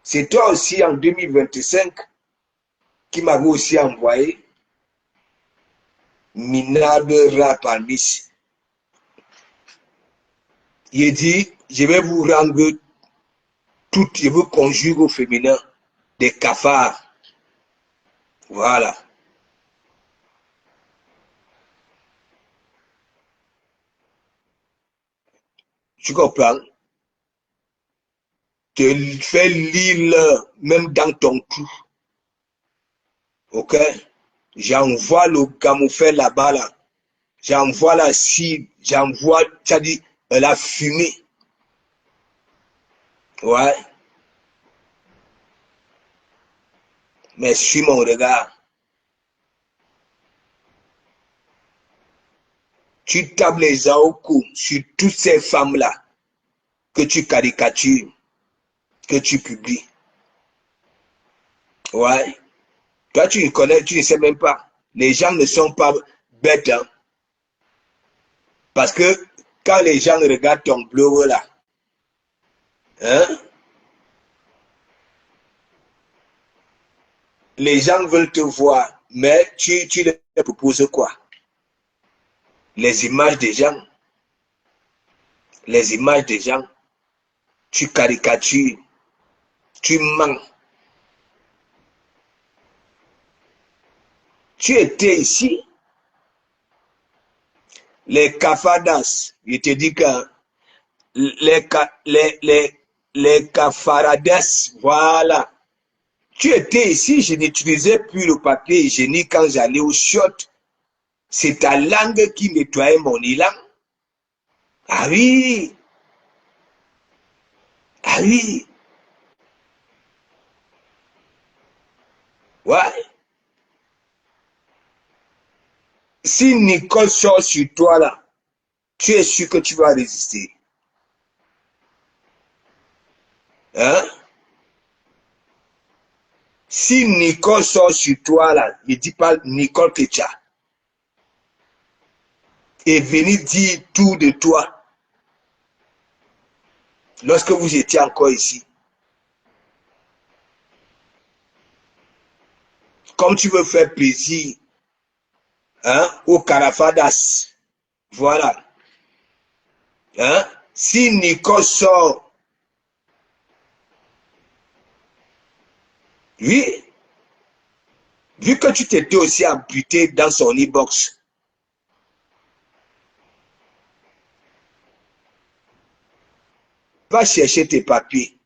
Speaker 2: C'est toi aussi en 2025 qui m'avait aussi envoyé minable rap en Nice. Il dit, je vais vous rendre tout, je vous conjugue au féminin, des cafards. Voilà. Tu comprends? Te fais lire même dans ton cou. Ok? J'envoie le gamoufet là-bas, là. J'envoie la cible, j'envoie, ça dit, la fumée. Ouais. Mais suis mon regard. Tu tapes les aoku sur toutes ces femmes-là que tu caricatures, que tu publies. Ouais. Toi, tu ne connais, tu ne sais même pas. Les gens ne sont pas bêtes, hein. Parce que quand les gens regardent ton blog là, hein, les gens veulent te voir, mais tu leur proposes quoi? Les images des gens. Les images des gens. Tu caricatures. Tu mens. Tu étais ici. Les cafadas, je te dis que les cafaradas, voilà. Tu étais ici, je n'utilisais plus le papier hygiénique quand j'allais au shot. C'est ta langue qui nettoyait mon élan. Ah oui. Ah oui. Ouais. Si Nicole sort sur toi là, tu es sûr que tu vas résister. Hein? Si Nicole sort sur toi là, je ne dis pas Nicole Kecha, et venir dire tout de toi, lorsque vous étiez encore ici, comme tu veux faire plaisir, hein, aux Carafadas, voilà. Hein? Si Nicole sort, oui, vu que tu t'étais aussi amputé dans son e-box, va chercher tes papiers.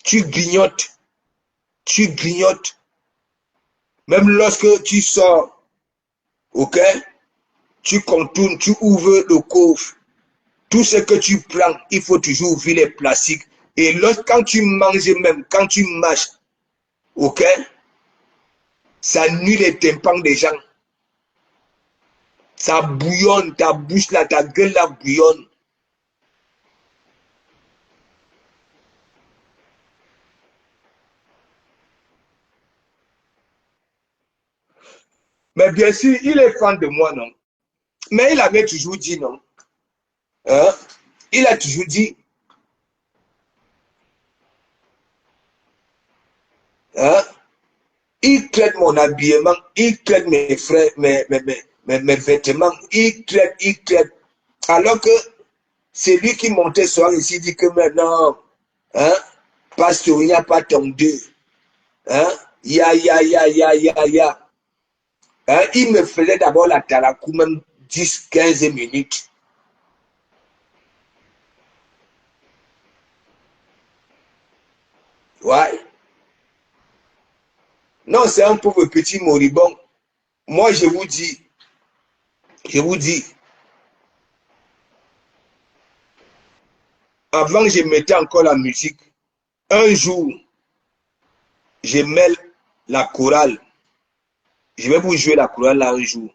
Speaker 2: Tu grignotes. Tu grignotes. Même lorsque tu sors, ok, tu contournes, tu ouvres le coffre. Tout ce que tu prends, il faut toujours ouvrir les plastiques. Et quand tu manges même, quand tu marches, ok, ça nuit les tympans des gens. Ça bouillonne, ta bouche là, ta gueule là bouillonne. Mais bien sûr, il est fan de moi, non? Mais il avait toujours dit non. Hein? Il a toujours dit, hein? Il traite mon habillement, il traite mes frères, mes vêtements, il traite. Alors que c'est lui qui montait soir ici, dit que maintenant, hein, pasteur, il n'y a pas ton deux. Hein? Ya. Hein? Il me faisait d'abord la tarakou, même 10-15 minutes. Ouais. Non, c'est un pauvre petit moribond. Moi, je vous dis, avant, je mettais encore la musique. Un jour, je mêle la chorale. Je vais vous jouer la chorale là un jour.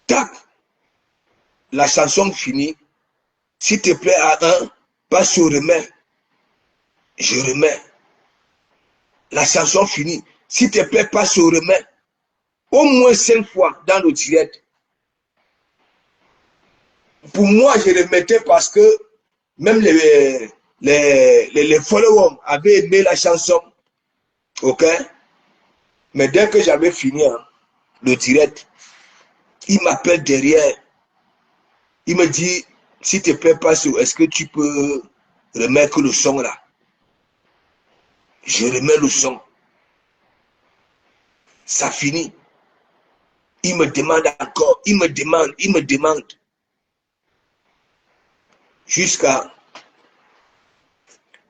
Speaker 2: Tac, la chanson finie. S'il te plaît, à un, passe au remets. Je remets. La chanson finie. S'il te plaît, passe au remets. Au moins 5 fois dans le direct. Pour moi, je remettais parce que même les followers avaient aimé la chanson. Ok? Mais dès que j'avais fini hein, le direct, il m'appelle derrière. Il me dit, s'il te plaît, passe, est-ce que tu peux remettre le son là? Je remets le son. Ça finit. Il me demande encore, il me demande. Jusqu'à...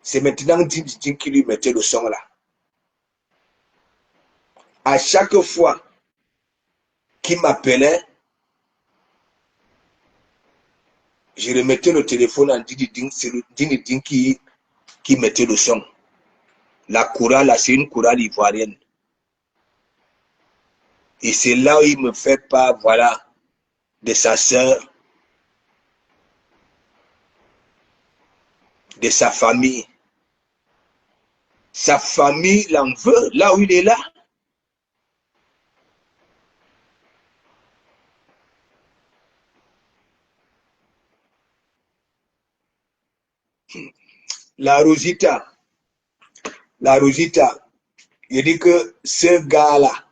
Speaker 2: C'est maintenant Ding qui lui mettait le son là. À chaque fois qu'il m'appelait, je remettais le téléphone à Ding, c'est le Ding qui mettait le son. La chorale là, c'est une chorale ivoirienne. Et c'est là où il me fait part, voilà, de sa sœur, de sa famille. Sa famille l'en veut, là où il est là. La Rosita, il dit que ce gars-là,